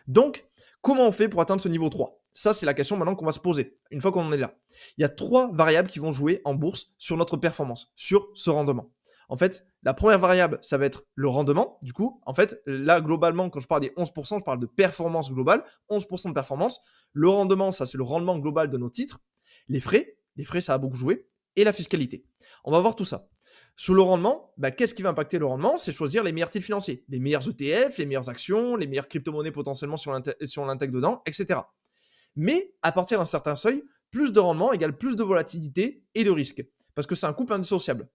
A: Donc, comment on fait pour atteindre ce niveau 3? Ça, c'est la question maintenant qu'on va se poser, une fois qu'on en est là. Il y a 3 variables qui vont jouer en bourse sur notre performance, sur ce rendement. En fait, la première variable, ça va être le rendement. Du coup, en fait, là, globalement, quand je parle des 11%, je parle de performance globale, 11% de performance. Le rendement, ça, c'est le rendement global de nos titres. Les frais, ça a beaucoup joué. Et la fiscalité. On va voir tout ça. Sur le rendement, qu'est-ce qui va impacter le rendement? C'est choisir les meilleurs titres financiers, les meilleurs ETF, les meilleures actions, les meilleures crypto-monnaies potentiellement si on l'intègre dedans, etc. Mais à partir d'un certain seuil, plus de rendement égale plus de volatilité et de risque, parce que c'est un couple indissociable.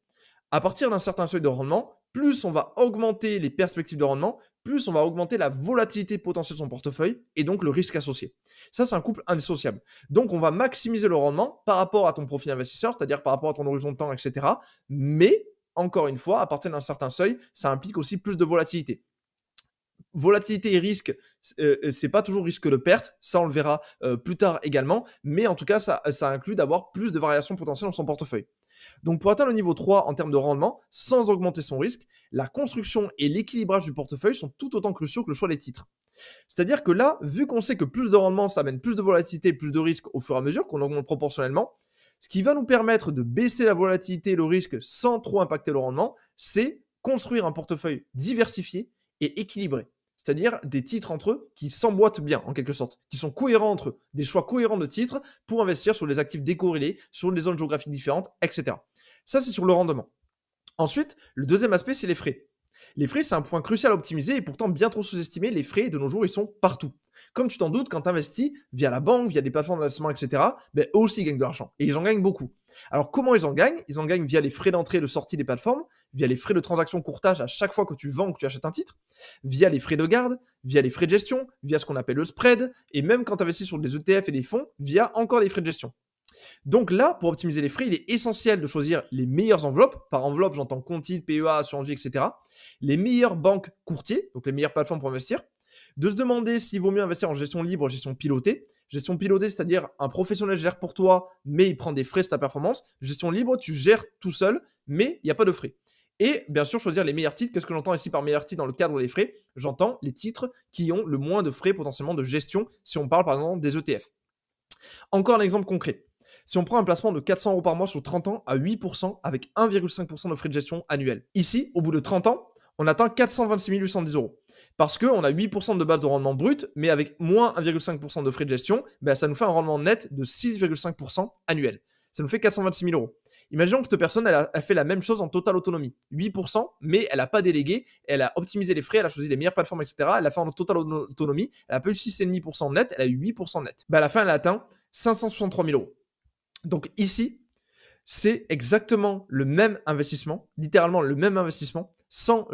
A: À partir d'un certain seuil de rendement, plus on va augmenter les perspectives de rendement, plus on va augmenter la volatilité potentielle de son portefeuille et donc le risque associé. Ça, c'est un couple indissociable. Donc, on va maximiser le rendement par rapport à ton profil investisseur, c'est-à-dire par rapport à ton horizon de temps, etc. Mais, encore une fois, à partir d'un certain seuil, ça implique aussi plus de volatilité. volatilité et risque, c'est pas toujours risque de perte, ça on le verra plus tard également, mais en tout cas ça inclut d'avoir plus de variations potentielles dans son portefeuille. Donc pour atteindre le niveau 3 en termes de rendement, sans augmenter son risque, la construction et l'équilibrage du portefeuille sont tout autant cruciaux que le choix des titres. C'est-à-dire que là, vu qu'on sait que plus de rendement, ça amène plus de volatilité, plus de risque au fur et à mesure qu'on augmente proportionnellement, ce qui va nous permettre de baisser la volatilité et le risque sans trop impacter le rendement, c'est construire un portefeuille diversifié et équilibré. C'est-à-dire des titres entre eux qui s'emboîtent bien, en quelque sorte, qui sont cohérents entre eux, des choix cohérents de titres pour investir sur les actifs décorrélés, sur des zones géographiques différentes, etc. Ça, c'est sur le rendement. Ensuite, le deuxième aspect, c'est les frais. Les frais, c'est un point crucial à optimiser et pourtant bien trop sous-estimé. Les frais, de nos jours, ils sont partout. Comme tu t'en doutes, quand tu investis via la banque, via des plateformes d'investissement, etc., eux aussi gagnent de l'argent. Et ils en gagnent beaucoup. Alors, comment ils en gagnent? Ils en gagnent via les frais d'entrée et de sortie des plateformes, via les frais de transaction courtage à chaque fois que tu vends ou que tu achètes un titre, via les frais de garde, via les frais de gestion, via ce qu'on appelle le spread, et même quand tu investis sur des ETF et des fonds, via encore les frais de gestion. Donc là, pour optimiser les frais, il est essentiel de choisir les meilleures enveloppes. Par enveloppe, j'entends compte-titres, PEA, assurance vie, etc. Les meilleures banques courtiers, donc les meilleures plateformes pour investir. De se demander s'il vaut mieux investir en gestion libre ou gestion pilotée. Gestion pilotée, c'est-à-dire un professionnel gère pour toi, mais il prend des frais sur ta performance. Gestion libre, tu gères tout seul, mais il n'y a pas de frais. Et bien sûr, choisir les meilleurs titres. Qu'est-ce que j'entends ici par meilleurs titres dans le cadre des frais? J'entends les titres qui ont le moins de frais potentiellement de gestion, si on parle par exemple des ETF. Encore un exemple concret. Si on prend un placement de 400 € par mois sur 30 ans à 8% avec 1,5% de frais de gestion annuels. Ici, au bout de 30 ans, on atteint 426 810 €. Parce qu'on a 8% de base de rendement brut, mais avec moins 1,5% de frais de gestion, ça nous fait un rendement net de 6,5% annuel. Ça nous fait 426 000 €. Imaginons que cette personne, elle a fait la même chose en totale autonomie. 8%, mais elle n'a pas délégué, elle a optimisé les frais, elle a choisi les meilleures plateformes, etc. Elle a fait en totale autonomie, elle a pas eu 6,5% net, elle a eu 8% net. À la fin, elle a atteint 563 000 €. Donc ici, c'est exactement le même investissement, littéralement le même investissement, sans,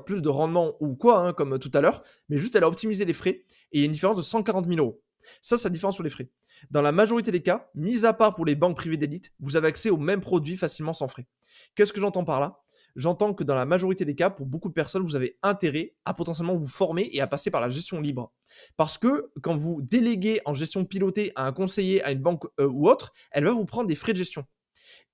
A: plus de rendement ou quoi, comme tout à l'heure, mais juste elle a optimisé les frais et il y a une différence de 140 000 €. Ça, c'est la différence sur les frais. Dans la majorité des cas, mis à part pour les banques privées d'élite, vous avez accès aux mêmes produits facilement sans frais. Qu'est-ce que j'entends par là? J'entends que dans la majorité des cas, pour beaucoup de personnes, vous avez intérêt à potentiellement vous former et à passer par la gestion libre. Parce que quand vous déléguez en gestion pilotée à un conseiller, à une banque ou autre, elle va vous prendre des frais de gestion.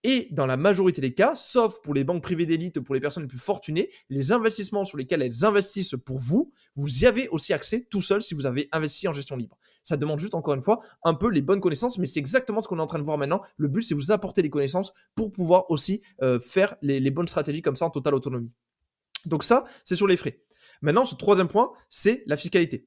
A: Et dans la majorité des cas, sauf pour les banques privées d'élite, pour les personnes les plus fortunées, les investissements sur lesquels elles investissent pour vous, vous y avez aussi accès tout seul si vous avez investi en gestion libre. Ça demande juste, encore une fois, un peu les bonnes connaissances, mais c'est exactement ce qu'on est en train de voir maintenant. Le but, c'est vous apporter les connaissances pour pouvoir aussi faire les bonnes stratégies comme ça en totale autonomie. Donc ça, c'est sur les frais. Maintenant, ce troisième point, c'est la fiscalité.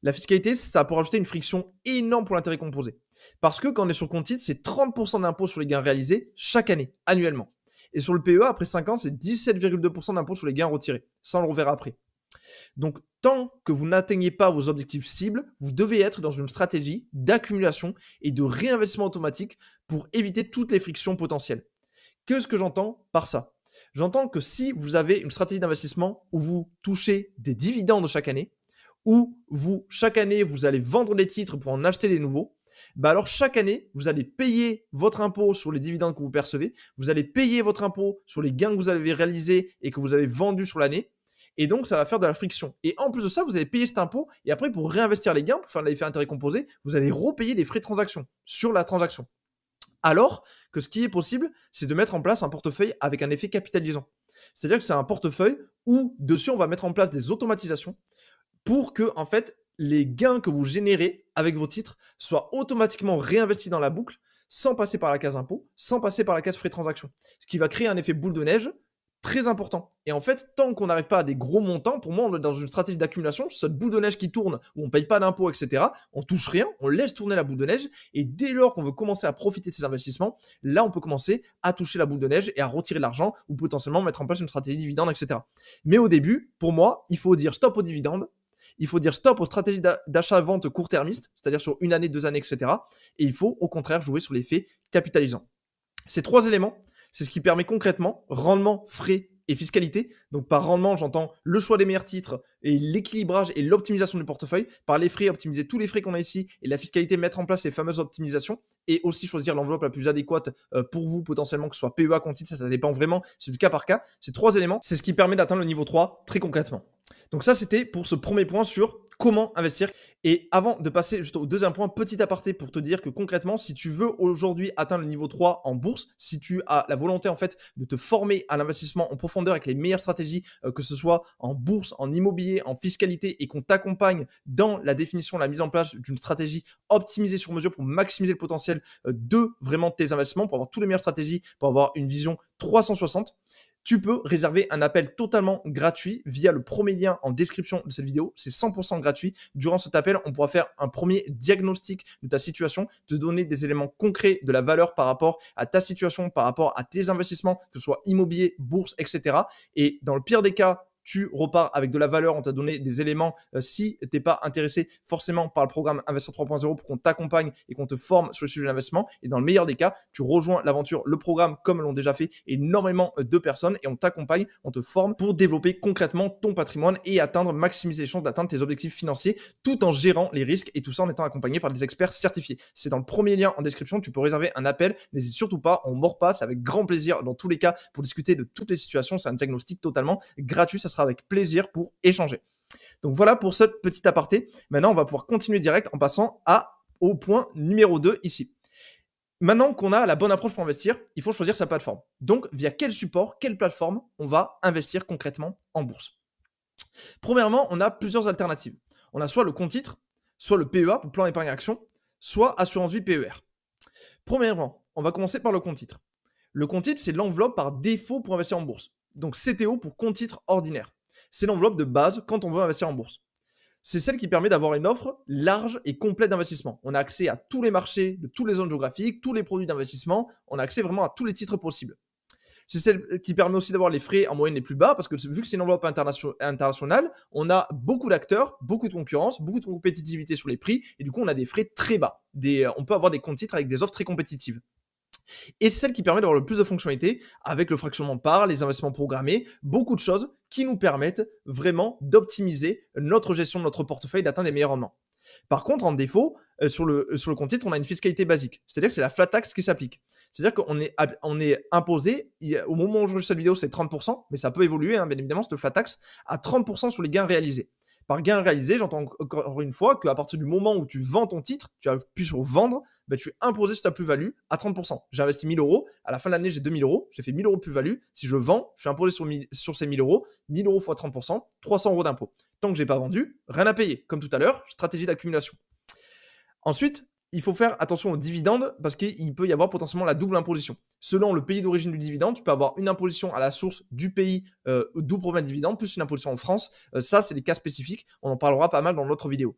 A: La fiscalité, ça peut rajouter une friction énorme pour l'intérêt composé. Parce que quand on est sur compte titre, c'est 30% d'impôt sur les gains réalisés chaque année, annuellement. Et sur le PEA, après 5 ans, c'est 17,2% d'impôt sur les gains retirés. Ça, on le reverra après. Donc, tant que vous n'atteignez pas vos objectifs cibles, vous devez être dans une stratégie d'accumulation et de réinvestissement automatique pour éviter toutes les frictions potentielles. Qu'est-ce que j'entends par ça? J'entends que si vous avez une stratégie d'investissement où vous touchez des dividendes chaque année, où chaque année, vous allez vendre les titres pour en acheter des nouveaux, alors chaque année, vous allez payer votre impôt sur les dividendes que vous percevez, vous allez payer votre impôt sur les gains que vous avez réalisés et que vous avez vendus sur l'année, et donc ça va faire de la friction. Et en plus de ça, vous allez payer cet impôt, et après pour réinvestir les gains, pour faire l'effet intérêt composé, vous allez repayer des frais de transaction sur la transaction. Alors que ce qui est possible, c'est de mettre en place un portefeuille avec un effet capitalisant. C'est-à-dire que c'est un portefeuille où dessus on va mettre en place des automatisations pour que, en fait, les gains que vous générez avec vos titres soient automatiquement réinvestis dans la boucle, sans passer par la case impôt, sans passer par la case frais de transaction. Ce qui va créer un effet boule de neige très important. Et en fait, tant qu'on n'arrive pas à des gros montants, pour moi, on est dans une stratégie d'accumulation, cette boule de neige qui tourne, où on ne paye pas d'impôts, etc., on touche rien, on laisse tourner la boule de neige, et dès lors qu'on veut commencer à profiter de ces investissements, là, on peut commencer à toucher la boule de neige et à retirer de l'argent, ou potentiellement mettre en place une stratégie dividende, etc. Mais au début, pour moi, il faut dire stop aux dividendes, il faut dire stop aux stratégies d'achat-vente court-termistes, c'est-à-dire sur une année, 2 années, etc. Et il faut au contraire jouer sur l'effet capitalisant. Ces 3 éléments, c'est ce qui permet concrètement rendement, frais et fiscalité. Donc par rendement, j'entends le choix des meilleurs titres et l'équilibrage et l'optimisation du portefeuille. Par les frais, optimiser tous les frais qu'on a ici et la fiscalité, mettre en place ces fameuses optimisations et aussi choisir l'enveloppe la plus adéquate pour vous potentiellement, que ce soit PEA, compte titre, ça dépend vraiment, c'est du cas par cas. Ces 3 éléments, c'est ce qui permet d'atteindre le niveau 3 très concrètement. Donc ça, c'était pour ce premier point sur comment investir. Et avant de passer juste au deuxième point, petit aparté pour te dire que concrètement, si tu veux aujourd'hui atteindre le niveau 3 en bourse, si tu as la volonté en fait de te former à l'investissement en profondeur avec les meilleures stratégies, que ce soit en bourse, en immobilier, en fiscalité, et qu'on t'accompagne dans la définition, la mise en place d'une stratégie optimisée sur mesure pour maximiser le potentiel de vraiment tes investissements, pour avoir toutes les meilleures stratégies, pour avoir une vision 360, tu peux réserver un appel totalement gratuit via le premier lien en description de cette vidéo. C'est 100% gratuit. Durant cet appel, on pourra faire un premier diagnostic de ta situation, te donner des éléments concrets de la valeur par rapport à ta situation, par rapport à tes investissements, que ce soit immobilier, bourse, etc. Et dans le pire des cas, tu repars avec de la valeur, on t'a donné des éléments si tu n'es pas intéressé forcément par le programme Investir 3.0 pour qu'on t'accompagne et qu'on te forme sur le sujet de l'investissement. Et dans le meilleur des cas, tu rejoins l'aventure, le programme comme l'ont déjà fait énormément de personnes et on t'accompagne, on te forme pour développer concrètement ton patrimoine et atteindre, maximiser les chances d'atteindre tes objectifs financiers tout en gérant les risques et tout ça en étant accompagné par des experts certifiés. C'est dans le premier lien en description, tu peux réserver un appel, n'hésite surtout pas, on mord pas, c'est avec grand plaisir dans tous les cas pour discuter de toutes les situations, c'est un diagnostic totalement gratuit, ça sera avec plaisir pour échanger. Donc voilà pour ce petit aparté. Maintenant, on va pouvoir continuer direct en passant au point numéro 2 ici. Maintenant qu'on a la bonne approche pour investir, il faut choisir sa plateforme. Donc, via quel support, quelle plateforme on va investir concrètement en bourse. Premièrement, on a plusieurs alternatives. On a soit le compte titre, soit le PEA pour plan épargne action, soit assurance vie PER. Premièrement, on va commencer par le compte titre. Le compte titre, c'est l'enveloppe par défaut pour investir en bourse. Donc CTO pour compte titre ordinaire. C'est l'enveloppe de base quand on veut investir en bourse. C'est celle qui permet d'avoir une offre large et complète d'investissement. On a accès à tous les marchés de toutes les zones géographiques, tous les produits d'investissement. On a accès vraiment à tous les titres possibles. C'est celle qui permet aussi d'avoir les frais en moyenne les plus bas parce que vu que c'est une enveloppe internationale, on a beaucoup d'acteurs, beaucoup de concurrence, beaucoup de compétitivité sur les prix et du coup on a des frais très bas. On peut avoir des comptes titres avec des offres très compétitives. Et c'est celle qui permet d'avoir le plus de fonctionnalités avec le fractionnement de parts, les investissements programmés, beaucoup de choses qui nous permettent vraiment d'optimiser notre gestion de notre portefeuille, d'atteindre des meilleurs rendements. Par contre, en défaut, sur le compte titre, on a une fiscalité basique. C'est-à-dire que c'est la flat tax qui s'applique. C'est-à-dire qu'on est imposé, au moment où je regarde cette vidéo, c'est 30%, mais ça peut évoluer, bien évidemment, cette flat tax, à 30% sur les gains réalisés. Par gain réalisé, j'entends encore une fois qu'à partir du moment où tu vends ton titre, tu appuies sur vendre, tu es imposé sur ta plus-value à 30%. J'ai investi 1000 euros, à la fin de l'année, j'ai 2000 euros, j'ai fait 1000 euros de plus-value. Si je vends, je suis imposé sur ces 1000 euros, 1000 euros x 30%, 300 euros d'impôt. Tant que je n'ai pas vendu, rien à payer. Comme tout à l'heure, stratégie d'accumulation. Ensuite, il faut faire attention aux dividendes parce qu'il peut y avoir potentiellement la double imposition. Selon le pays d'origine du dividende, tu peux avoir une imposition à la source du pays d'où provient le dividende, plus une imposition en France. Ça, c'est des cas spécifiques. On en parlera pas mal dans l'autre vidéo.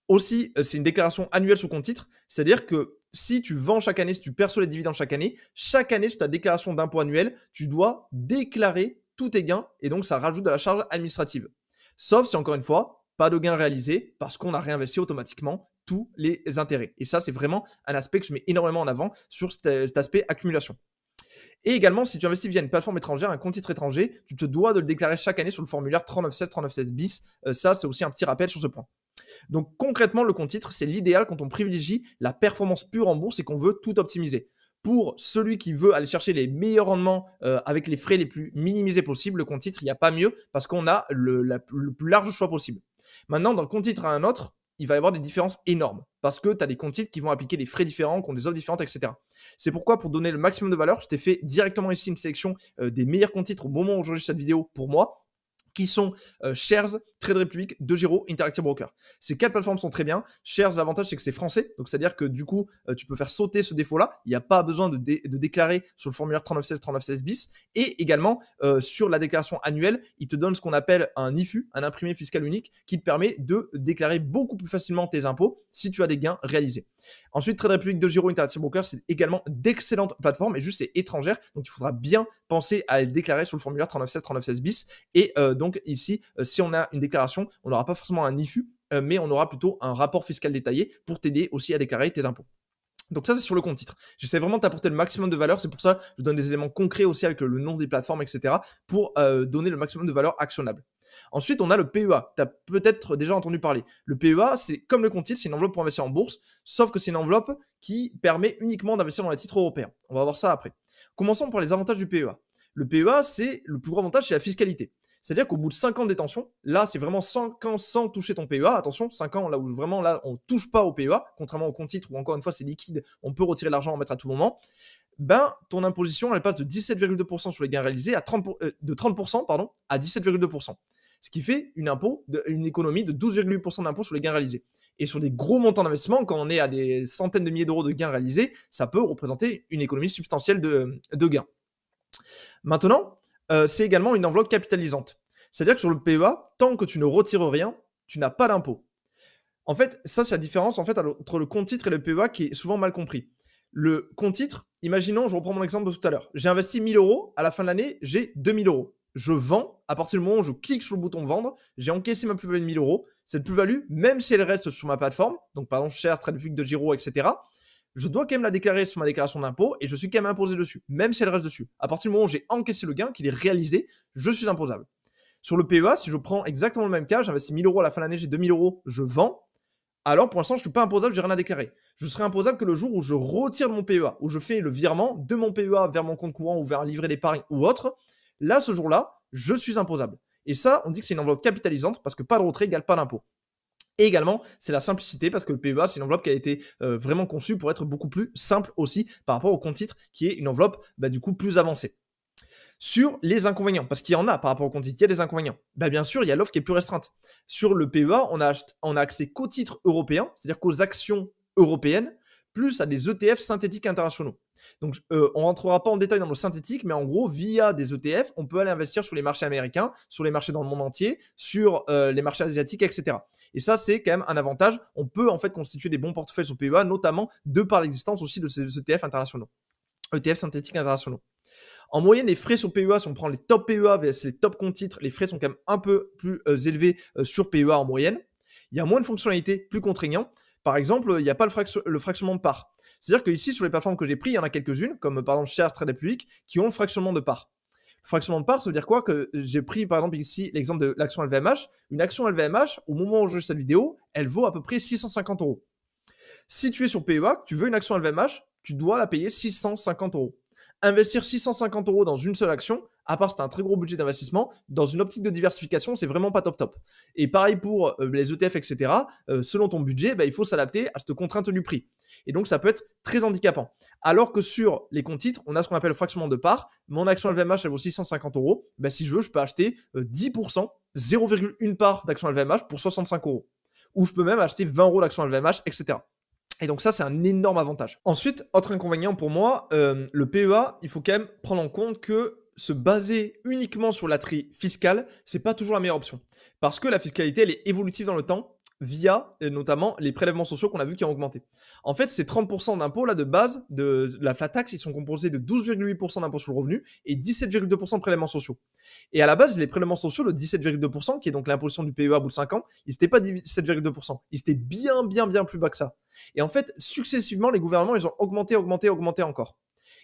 A: Aussi, c'est une déclaration annuelle sous compte titre. C'est-à-dire que si tu vends chaque année, si tu perçois les dividendes chaque année sur ta déclaration d'impôt annuel, tu dois déclarer tous tes gains et donc ça rajoute de la charge administrative. Sauf si, encore une fois, pas de gains réalisés parce qu'on a réinvesti automatiquement tous les intérêts. Et ça, c'est vraiment un aspect que je mets énormément en avant sur cet aspect accumulation. Et également, si tu investis via une plateforme étrangère, un compte titre étranger, tu te dois de le déclarer chaque année sur le formulaire 3916, 3916 bis. Ça, c'est aussi un petit rappel sur ce point. Donc concrètement, le compte titre, c'est l'idéal quand on privilégie la performance pure en bourse et qu'on veut tout optimiser. Pour celui qui veut aller chercher les meilleurs rendements avec les frais les plus minimisés possibles, le compte titre, il n'y a pas mieux parce qu'on a le plus large choix possible. Maintenant, dans le compte titre à un autre, il va y avoir des différences énormes parce que tu as des comptes titres qui vont appliquer des frais différents, qui ont des offres différentes, etc. C'est pourquoi, pour donner le maximum de valeur, je t'ai fait directement ici une sélection des meilleurs comptes titres au moment où j'enregistre cette vidéo pour moi, qui sont Shares, Trade Republic, DeGiro, Interactive Broker. Ces 4 plateformes sont très bien. Shares, l'avantage, c'est que c'est français. Donc, c'est-à-dire que du coup, tu peux faire sauter ce défaut-là. Il n'y a pas besoin de déclarer sur le formulaire 3916, 3916 bis. Et également, sur la déclaration annuelle, il te donne ce qu'on appelle un IFU, un imprimé fiscal unique, qui te permet de déclarer beaucoup plus facilement tes impôts si tu as des gains réalisés. Ensuite, Trade Republic, DeGiro, Interactive Broker, c'est également d'excellentes plateformes, et juste c'est étrangère. Donc, il faudra bien penser à les déclarer sur le formulaire 3916, 3916 bis. Et donc ici, si on a une déclaration, on n'aura pas forcément un IFU, mais on aura plutôt un rapport fiscal détaillé pour t'aider aussi à déclarer tes impôts. Donc ça, c'est sur le compte titre. J'essaie vraiment de t'apporter le maximum de valeur. C'est pour ça que je donne des éléments concrets aussi avec le nom des plateformes, etc. pour donner le maximum de valeur actionnable. Ensuite, on a le PEA. Tu as peut-être déjà entendu parler. Le PEA, c'est comme le compte titre, c'est une enveloppe pour investir en bourse, sauf que c'est une enveloppe qui permet uniquement d'investir dans les titres européens. On va voir ça après. Commençons par les avantages du PEA. Le PEA, c'est le plus gros avantage, c'est la fiscalité. C'est-à-dire qu'au bout de 5 ans de détention, là, c'est vraiment 5 ans sans toucher ton PEA. Attention, 5 ans là où vraiment, là, on ne touche pas au PEA, contrairement au compte titre où, encore une fois, c'est liquide, on peut retirer l'argent, en mettre à tout moment. Ben, ton imposition, elle passe de 17,2% sur les gains réalisés de 30% à 17,2%. Ce qui fait une économie de 12,8% d'impôt sur les gains réalisés. Et sur des gros montants d'investissement, quand on est à des centaines de milliers d'euros de gains réalisés, ça peut représenter une économie substantielle de gains. Maintenant, c'est également une enveloppe capitalisante. C'est-à-dire que sur le PEA, tant que tu ne retires rien, tu n'as pas d'impôt. En fait, ça, c'est la différence en fait, entre le compte titre et le PEA qui est souvent mal compris. Le compte titre, imaginons, je reprends mon exemple de tout à l'heure. J'ai investi 1000 euros, à la fin de l'année, j'ai 2000 euros. Je vends, à partir du moment où je clique sur le bouton vendre, j'ai encaissé ma plus-value de 1000 euros. Cette plus-value, même si elle reste sur ma plateforme, donc par exemple Shares, Tradepublic, de Giro, etc., je dois quand même la déclarer sur ma déclaration d'impôt et je suis quand même imposé dessus, même si elle reste dessus. À partir du moment où j'ai encaissé le gain, qu'il est réalisé, je suis imposable. Sur le PEA, si je prends exactement le même cas, j'investis 1000 euros à la fin de l'année, j'ai 2000 euros, je vends, alors pour l'instant, je ne suis pas imposable, je n'ai rien à déclarer. Je serai imposable que le jour où je retire de mon PEA, où je fais le virement de mon PEA vers mon compte courant ou vers un livret d'épargne ou autre. Là, ce jour-là, je suis imposable. Et ça, on dit que c'est une enveloppe capitalisante parce que pas de retrait égale pas d'impôt. Et également, c'est la simplicité parce que le PEA, c'est une enveloppe qui a été vraiment conçue pour être beaucoup plus simple aussi par rapport au compte titre qui est une enveloppe du coup plus avancée. Sur les inconvénients, parce qu'il y en a par rapport au compte titre, il y a des inconvénients. Bien sûr, il y a l'offre qui est plus restreinte. Sur le PEA, on a accès qu'aux titres européens, c'est-à-dire qu'aux actions européennes, plus à des ETF synthétiques internationaux. Donc, on ne rentrera pas en détail dans le synthétique, mais en gros, via des ETF, on peut aller investir sur les marchés américains, sur les marchés dans le monde entier, sur les marchés asiatiques, etc. Et ça, c'est quand même un avantage. On peut en fait constituer des bons portefeuilles sur PEA, notamment de par l'existence aussi de ces ETF internationaux, ETF synthétiques internationaux. En moyenne, les frais sur PEA, si on prend les top PEA vs les top comptes titres, les frais sont quand même un peu plus élevés sur PEA en moyenne. Il y a moins de fonctionnalités, plus contraignants. Par exemple, il n'y a pas le fractionnement de parts. C'est-à-dire que ici, sur les plateformes que j'ai pris, il y en a quelques-unes, comme par exemple Shares, Tradepublic, qui ont le fractionnement de parts. Le fractionnement de parts, ça veut dire quoi? Que j'ai pris par exemple ici l'exemple de l'action LVMH. Une action LVMH, au moment où je fais cette vidéo, elle vaut à peu près 650 euros. Si tu es sur PEA, tu veux une action LVMH, tu dois la payer 650 euros. Investir 650 euros dans une seule action, à part si tu as un très gros budget d'investissement, dans une optique de diversification, c'est vraiment pas top. Et pareil pour les ETF, etc. Selon ton budget, il faut s'adapter à cette contrainte du prix. Et donc, ça peut être très handicapant. Alors que sur les comptes titres, on a ce qu'on appelle le fractionnement de parts. Mon action LVMH, elle vaut 650 euros. Si je veux, je peux acheter 10%, 0,1 part d'action LVMH pour 65 euros. Ou je peux même acheter 20 euros d'action LVMH, etc. Et donc ça, c'est un énorme avantage. Ensuite, autre inconvénient pour moi, le PEA, il faut quand même prendre en compte que se baser uniquement sur l'attrait fiscal, c'est pas toujours la meilleure option. Parce que la fiscalité, elle est évolutive dans le temps via notamment les prélèvements sociaux qu'on a vu qui ont augmenté. En fait, ces 30% d'impôts là de base de la flat tax, ils sont composés de 12,8% d'impôts sur le revenu et 17,2% de prélèvements sociaux. Et à la base, les prélèvements sociaux, le 17,2%, qui est donc l'imposition du PEA au bout de 5 ans, ils n'étaient pas 17,2%. Ils étaient bien plus bas que ça. Et en fait, successivement, les gouvernements, ils ont augmenté encore.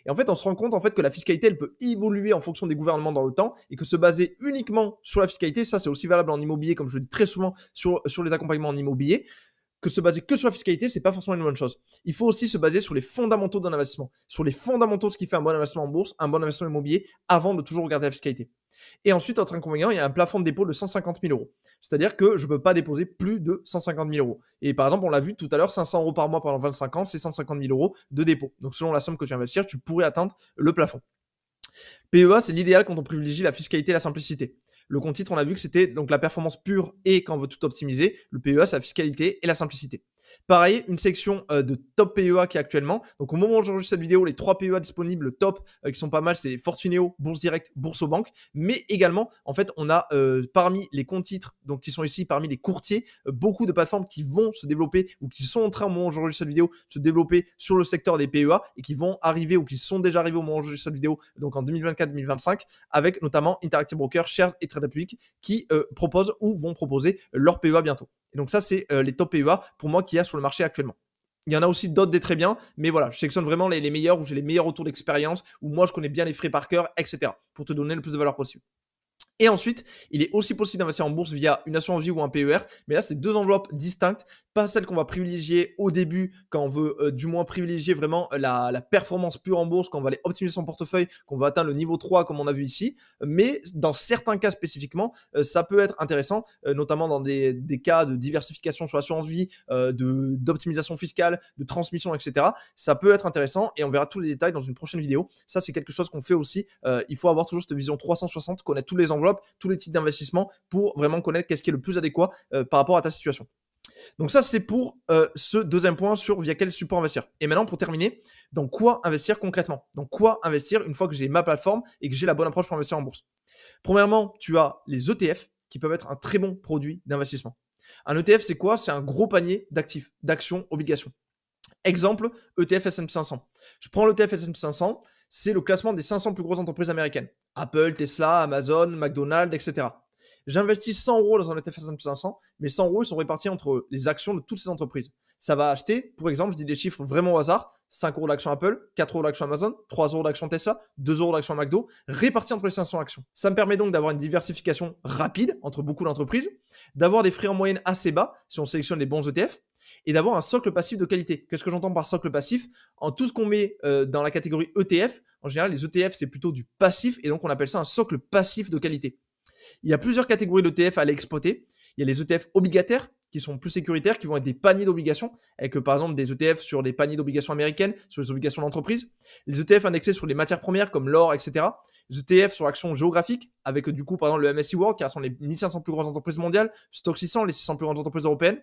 A: Et en fait, on se rend compte en fait que la fiscalité, elle peut évoluer en fonction des gouvernements dans le temps et que se baser uniquement sur la fiscalité, ça c'est aussi valable en immobilier, comme je le dis très souvent sur les accompagnements en immobilier, que se baser que sur la fiscalité, c'est pas forcément une bonne chose. Il faut aussi se baser sur les fondamentaux d'un investissement, sur les fondamentaux, ce qui fait un bon investissement en bourse, un bon investissement immobilier, avant de toujours regarder la fiscalité. Et ensuite, autre inconvénient, il y a un plafond de dépôt de 150 000 euros. C'est-à-dire que je ne peux pas déposer plus de 150 000 euros. Et par exemple, on l'a vu tout à l'heure, 500 euros par mois pendant 25 ans, c'est 150 000 euros de dépôt. Donc selon la somme que tu investis, tu pourrais atteindre le plafond. PEA, c'est l'idéal quand on privilégie la fiscalité et la simplicité. Le compte titre, on a vu que c'était donc la performance pure et quand on veut tout optimiser. Le PEA, c'est la fiscalité et la simplicité. Pareil, une section de top PEA qui est actuellement. Donc au moment où j'enregistre cette vidéo, les 3 PEA disponibles top qui sont pas mal, c'est Fortuneo, Bourse Direct, Boursobank. Mais également, en fait, on a parmi les comptes titres, donc qui sont ici parmi les courtiers, beaucoup de plateformes qui vont se développer ou qui sont en train au moment où j'enregistre cette vidéo, se développer sur le secteur des PEA et qui vont arriver ou qui sont déjà arrivés au moment où j'enregistre cette vidéo, donc en 2024-2025, avec notamment Interactive Brokers, Shares et Tradepublic qui proposent ou vont proposer leur PEA bientôt. Et donc ça, c'est les top PEA pour moi qu'il y a sur le marché actuellement. Il y en a aussi d'autres des très bien, mais voilà, je sélectionne vraiment les meilleurs où j'ai les meilleurs retours d'expérience, où moi je connais bien les frais par cœur, etc. pour te donner le plus de valeur possible. Et ensuite, il est aussi possible d'investir en bourse via une assurance vie ou un PER, mais là, c'est deux enveloppes distinctes, pas celles qu'on va privilégier au début, quand on veut du moins privilégier vraiment la performance pure en bourse, quand on va aller optimiser son portefeuille, qu'on va atteindre le niveau 3 comme on a vu ici. Mais dans certains cas spécifiquement, ça peut être intéressant, notamment dans des cas de diversification sur l'assurance vie, d'optimisation fiscale, de transmission, etc. Ça peut être intéressant et on verra tous les détails dans une prochaine vidéo. Ça, c'est quelque chose qu'on fait aussi. Il faut avoir toujours cette vision 360, connaître tous les enveloppes, tous les types d'investissement pour vraiment connaître qu'est-ce qui est le plus adéquat par rapport à ta situation. Donc ça, c'est pour ce deuxième point sur via quel support investir. Et maintenant, pour terminer, dans quoi investir concrètement? Dans quoi investir une fois que j'ai ma plateforme et que j'ai la bonne approche pour investir en bourse? Premièrement, tu as les ETF qui peuvent être un très bon produit d'investissement. Un ETF, c'est quoi? C'est un gros panier d'actifs, d'actions, obligations. Exemple, ETF S&P 500. Je prends l'ETF S&P 500, c'est le classement des 500 plus grosses entreprises américaines. Apple, Tesla, Amazon, McDonald's, etc. J'investis 100 euros dans un ETF S&P 500, mais 100 euros ils sont répartis entre les actions de toutes ces entreprises. Ça va acheter, pour exemple, je dis des chiffres vraiment au hasard, 5 euros l'action Apple, 4 euros l'action Amazon, 3 euros l'action Tesla, 2 euros l'action McDo, répartis entre les 500 actions. Ça me permet donc d'avoir une diversification rapide entre beaucoup d'entreprises, d'avoir des frais en moyenne assez bas si on sélectionne les bons ETF, et d'avoir un socle passif de qualité. Qu'est-ce que j'entends par socle passif? En tout ce qu'on met dans la catégorie ETF, en général, les ETF, c'est plutôt du passif, et donc on appelle ça un socle passif de qualité. Il y a plusieurs catégories d'ETF à aller exploiter. Il y a les ETF obligataires, qui sont plus sécuritaires, qui vont être des paniers d'obligations, avec par exemple des ETF sur des paniers d'obligations américaines, sur les obligations d'entreprise. Les ETF indexés sur les matières premières, comme l'or, etc. Les ETF sur l'action géographique, avec du coup, par exemple, le MSCI World, qui rassemble les 1500 plus grandes entreprises mondiales, Stock 600, les 600 plus grandes entreprises européennes.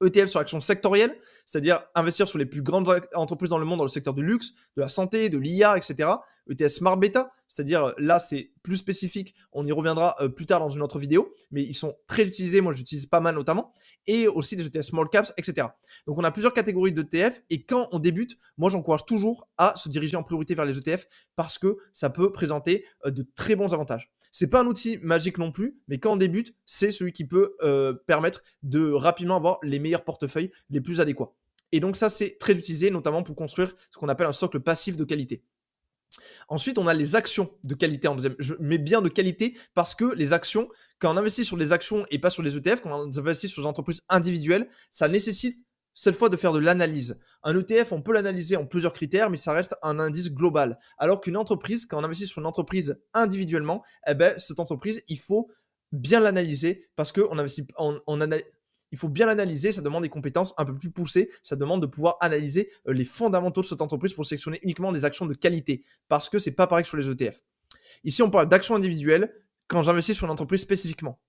A: ETF sur l'action sectorielle, c'est-à-dire investir sur les plus grandes entreprises dans le monde dans le secteur du luxe, de la santé, de l'IA, etc. ETF Smart Beta, c'est-à-dire là c'est plus spécifique, on y reviendra plus tard dans une autre vidéo, mais ils sont très utilisés, moi j'utilise pas mal notamment, et aussi des ETF Small Caps, etc. Donc on a plusieurs catégories d'ETF, et quand on débute, moi j'encourage toujours à se diriger en priorité vers les ETF, parce que ça peut présenter de très bons avantages. C'est pas un outil magique non plus, mais quand on débute, c'est celui qui peut permettre de rapidement avoir les meilleurs portefeuilles les plus adéquats. Et donc ça, c'est très utilisé, notamment pour construire ce qu'on appelle un socle passif de qualité. Ensuite, on a les actions de qualité en deuxième. Je mets bien de qualité parce que les actions, quand on investit sur les actions et pas sur les ETF, quand on investit sur des entreprises individuelles, ça nécessite cette fois de faire de l'analyse. Un ETF, on peut l'analyser en plusieurs critères, mais ça reste un indice global. Alors qu'une entreprise, quand on investit sur une entreprise individuellement, eh ben, cette entreprise, il faut bien l'analyser parce qu'on investit, il faut bien l'analyser, ça demande des compétences un peu plus poussées, ça demande de pouvoir analyser les fondamentaux de cette entreprise pour sélectionner uniquement des actions de qualité, parce que c'est pas pareil que sur les ETF. Ici, on parle d'actions individuelles quand j'investis sur une entreprise spécifiquement.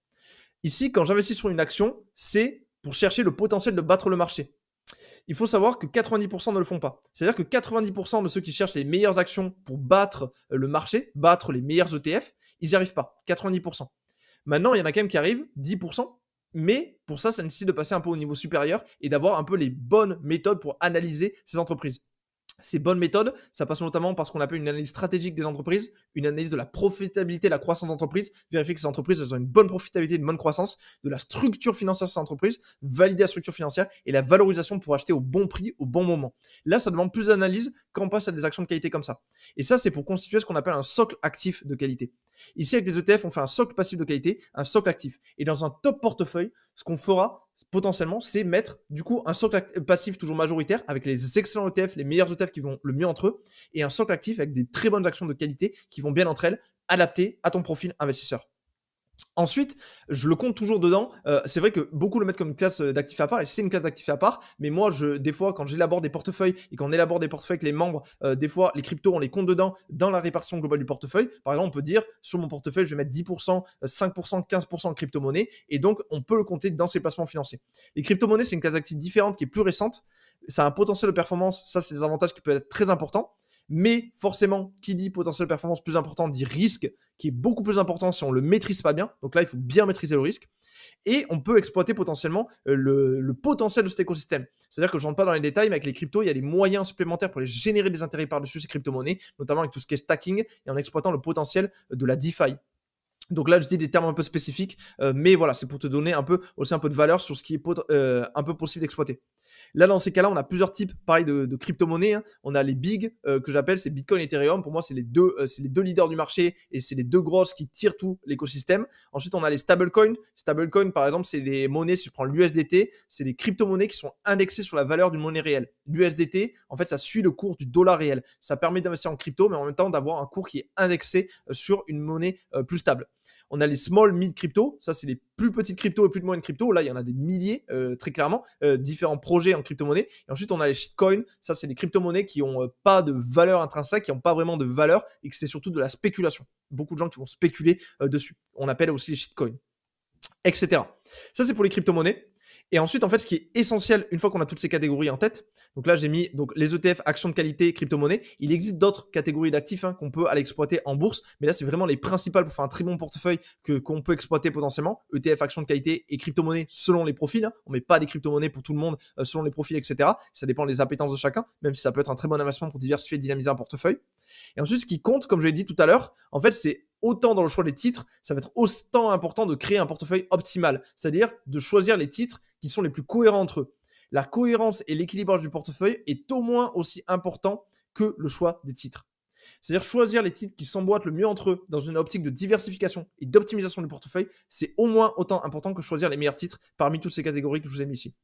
A: Ici, quand j'investis sur une action, c'est pour chercher le potentiel de battre le marché. Il faut savoir que 90% ne le font pas. C'est-à-dire que 90% de ceux qui cherchent les meilleures actions pour battre le marché, battre les meilleurs ETF, ils n'y arrivent pas. 90%. Maintenant, il y en a quand même qui arrivent, 10%. Mais pour ça, ça nécessite de passer un peu au niveau supérieur et d'avoir un peu les bonnes méthodes pour analyser ces entreprises. Ces bonnes méthodes, ça passe notamment par ce qu'on appelle une analyse stratégique des entreprises, une analyse de la profitabilité, la croissance d'entreprise, vérifier que ces entreprises elles ont une bonne profitabilité, une bonne croissance, de la structure financière de ces entreprises, valider la structure financière et la valorisation pour acheter au bon prix, au bon moment. Là, ça demande plus d'analyse quand on passe à des actions de qualité comme ça. Et ça, c'est pour constituer ce qu'on appelle un socle actif de qualité. Ici, avec les ETF, on fait un socle passif de qualité, un socle actif. Et dans un top portefeuille, ce qu'on fera potentiellement, c'est mettre du coup un socle passif toujours majoritaire avec les excellents ETF, les meilleurs ETF qui vont le mieux entre eux, et un socle actif avec des très bonnes actions de qualité qui vont bien entre elles, adaptées à ton profil investisseur. Ensuite, je le compte toujours dedans. C'est vrai que beaucoup le mettent comme une classe d'actifs à part, et c'est une classe d'actifs à part, mais moi, des fois, quand j'élabore des portefeuilles, et quand on élabore des portefeuilles avec les membres, des fois, les cryptos, on les compte dedans dans la répartition globale du portefeuille. Par exemple, on peut dire, sur mon portefeuille, je vais mettre 10%, 5%, 15% en crypto-monnaie, et donc, on peut le compter dans ses placements financiers. Les crypto-monnaies, c'est une classe d'actifs différente qui est plus récente. Ça a un potentiel de performance, ça, c'est des avantages qui peuvent être très importants. Mais forcément, qui dit potentiel de performance plus important dit risque, qui est beaucoup plus important si on ne le maîtrise pas bien. Donc là, il faut bien maîtriser le risque. Et on peut exploiter potentiellement le potentiel de cet écosystème. C'est-à-dire que je ne rentre pas dans les détails, mais avec les cryptos, il y a des moyens supplémentaires pour les générer des intérêts par-dessus ces crypto-monnaies, notamment avec tout ce qui est stacking et en exploitant le potentiel de la DeFi. Donc là, je dis des termes un peu spécifiques, mais voilà, c'est pour te donner aussi un peu de valeur sur ce qui est un peu possible d'exploiter. Là, dans ces cas-là, on a plusieurs types, pareil, de crypto-monnaies, hein. On a les big, que j'appelle, c'est Bitcoin et Ethereum. Pour moi, c'est les deux leaders du marché et c'est les deux grosses qui tirent tout l'écosystème. Ensuite, on a les stablecoins. Stablecoins, par exemple, c'est des monnaies, si je prends l'USDT, c'est des crypto-monnaies qui sont indexées sur la valeur d'une monnaie réelle. L'USDT, en fait, ça suit le cours du dollar réel. Ça permet d'investir en crypto, mais en même temps d'avoir un cours qui est indexé sur une monnaie plus stable. On a les small mid crypto, ça c'est les plus petites cryptos et plus de moyennes crypto. Là, il y en a des milliers, très clairement, différents projets en crypto-monnaie. Et ensuite, on a les shitcoins, ça c'est les crypto-monnaies qui n'ont pas de valeur intrinsèque, qui n'ont pas vraiment de valeur et que c'est surtout de la spéculation. Beaucoup de gens qui vont spéculer dessus. On appelle aussi les shitcoins, etc. Ça c'est pour les crypto-monnaies. Et ensuite, en fait, ce qui est essentiel, une fois qu'on a toutes ces catégories en tête, donc là, j'ai mis donc, les ETF, actions de qualité, crypto-monnaie. Il existe d'autres catégories d'actifs qu'on peut aller exploiter en bourse, mais là, c'est vraiment les principales pour faire un très bon portefeuille qu'on peut exploiter potentiellement. ETF, actions de qualité et crypto-monnaie selon les profils. On ne met pas des crypto-monnaies pour tout le monde selon les profils, etc. Ça dépend des appétences de chacun, même si ça peut être un très bon investissement pour diversifier et dynamiser un portefeuille. Et ensuite, ce qui compte, comme je l'ai dit tout à l'heure, en fait, c'est autant dans le choix des titres, ça va être autant important de créer un portefeuille optimal, c'est-à-dire de choisir les titres qui sont les plus cohérents entre eux. La cohérence et l'équilibrage du portefeuille est au moins aussi important que le choix des titres. C'est-à-dire choisir les titres qui s'emboîtent le mieux entre eux dans une optique de diversification et d'optimisation du portefeuille, c'est au moins autant important que choisir les meilleurs titres parmi toutes ces catégories que je vous ai mis ici.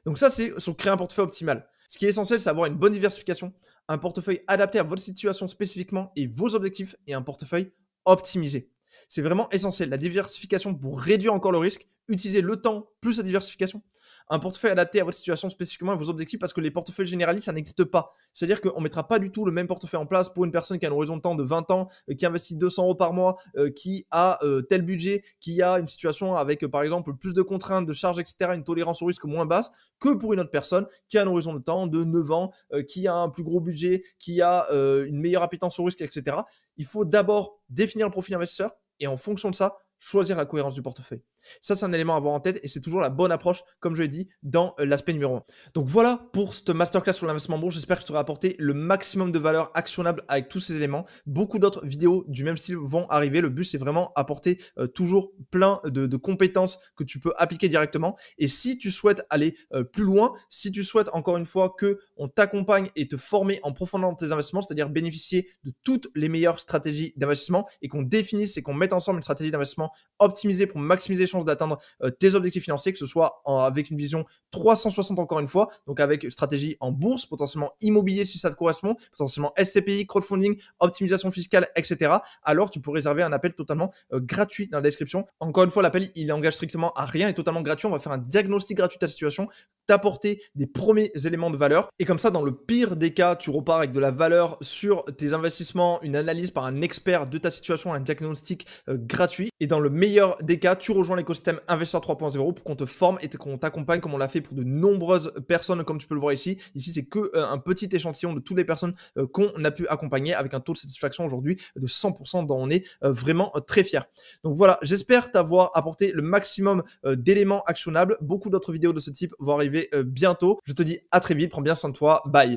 A: Donc ça, c'est sur créer un portefeuille optimal. Ce qui est essentiel, c'est avoir une bonne diversification, un portefeuille adapté à votre situation spécifiquement et vos objectifs et un portefeuille optimisé. C'est vraiment essentiel. La diversification pour réduire encore le risque, utiliser le temps plus la diversification. Un portefeuille adapté à votre situation spécifiquement et vos objectifs parce que les portefeuilles généralistes, ça n'existe pas. C'est-à-dire qu'on ne mettra pas du tout le même portefeuille en place pour une personne qui a un horizon de temps de 20 ans, qui investit 200 € par mois, qui a tel budget, qui a une situation avec, par exemple, plus de contraintes, de charges, etc., une tolérance au risque moins basse, que pour une autre personne qui a un horizon de temps de 9 ans, qui a un plus gros budget, qui a une meilleure appétence au risque, etc. Il faut d'abord définir le profil investisseur et en fonction de ça, choisir la cohérence du portefeuille. Ça, c'est un élément à avoir en tête et c'est toujours la bonne approche, comme je l'ai dit, dans l'aspect numéro 1. Donc voilà pour cette masterclass sur l'investissement en bourse. J'espère que je t'aurai apporté le maximum de valeur actionnable avec tous ces éléments. Beaucoup d'autres vidéos du même style vont arriver. Le but, c'est vraiment apporter toujours plein de compétences que tu peux appliquer directement. Et si tu souhaites aller plus loin, si tu souhaites encore une fois qu'on t'accompagne et te former en profondeur dans tes investissements, c'est-à-dire bénéficier de toutes les meilleures stratégies d'investissement et qu'on définisse et qu'on mette ensemble une stratégie d'investissement optimisée pour maximiser les chances d'atteindre tes objectifs financiers, que ce soit avec une vision 360 encore une fois, donc avec une stratégie en bourse, potentiellement immobilier si ça te correspond, potentiellement SCPI, crowdfunding, optimisation fiscale, etc. Alors tu peux réserver un appel totalement gratuit dans la description. Encore une fois, l'appel il engage strictement à rien, est totalement gratuit. On va faire un diagnostic gratuit de ta situation, t'apporter des premiers éléments de valeur et comme ça dans le pire des cas tu repars avec de la valeur sur tes investissements, une analyse par un expert de ta situation, un diagnostic gratuit et dans le meilleur des cas tu rejoins l'écosystème Investisseur 3.0 pour qu'on te forme et qu'on t'accompagne comme on l'a fait pour de nombreuses personnes comme tu peux le voir ici. Ici c'est que un petit échantillon de toutes les personnes qu'on a pu accompagner avec un taux de satisfaction aujourd'hui de 100% dont on est vraiment très fiers. Donc voilà, j'espère t'avoir apporté le maximum d'éléments actionnables. Beaucoup d'autres vidéos de ce type vont arriver bientôt. Je te dis à très vite, prends bien soin de toi, bye.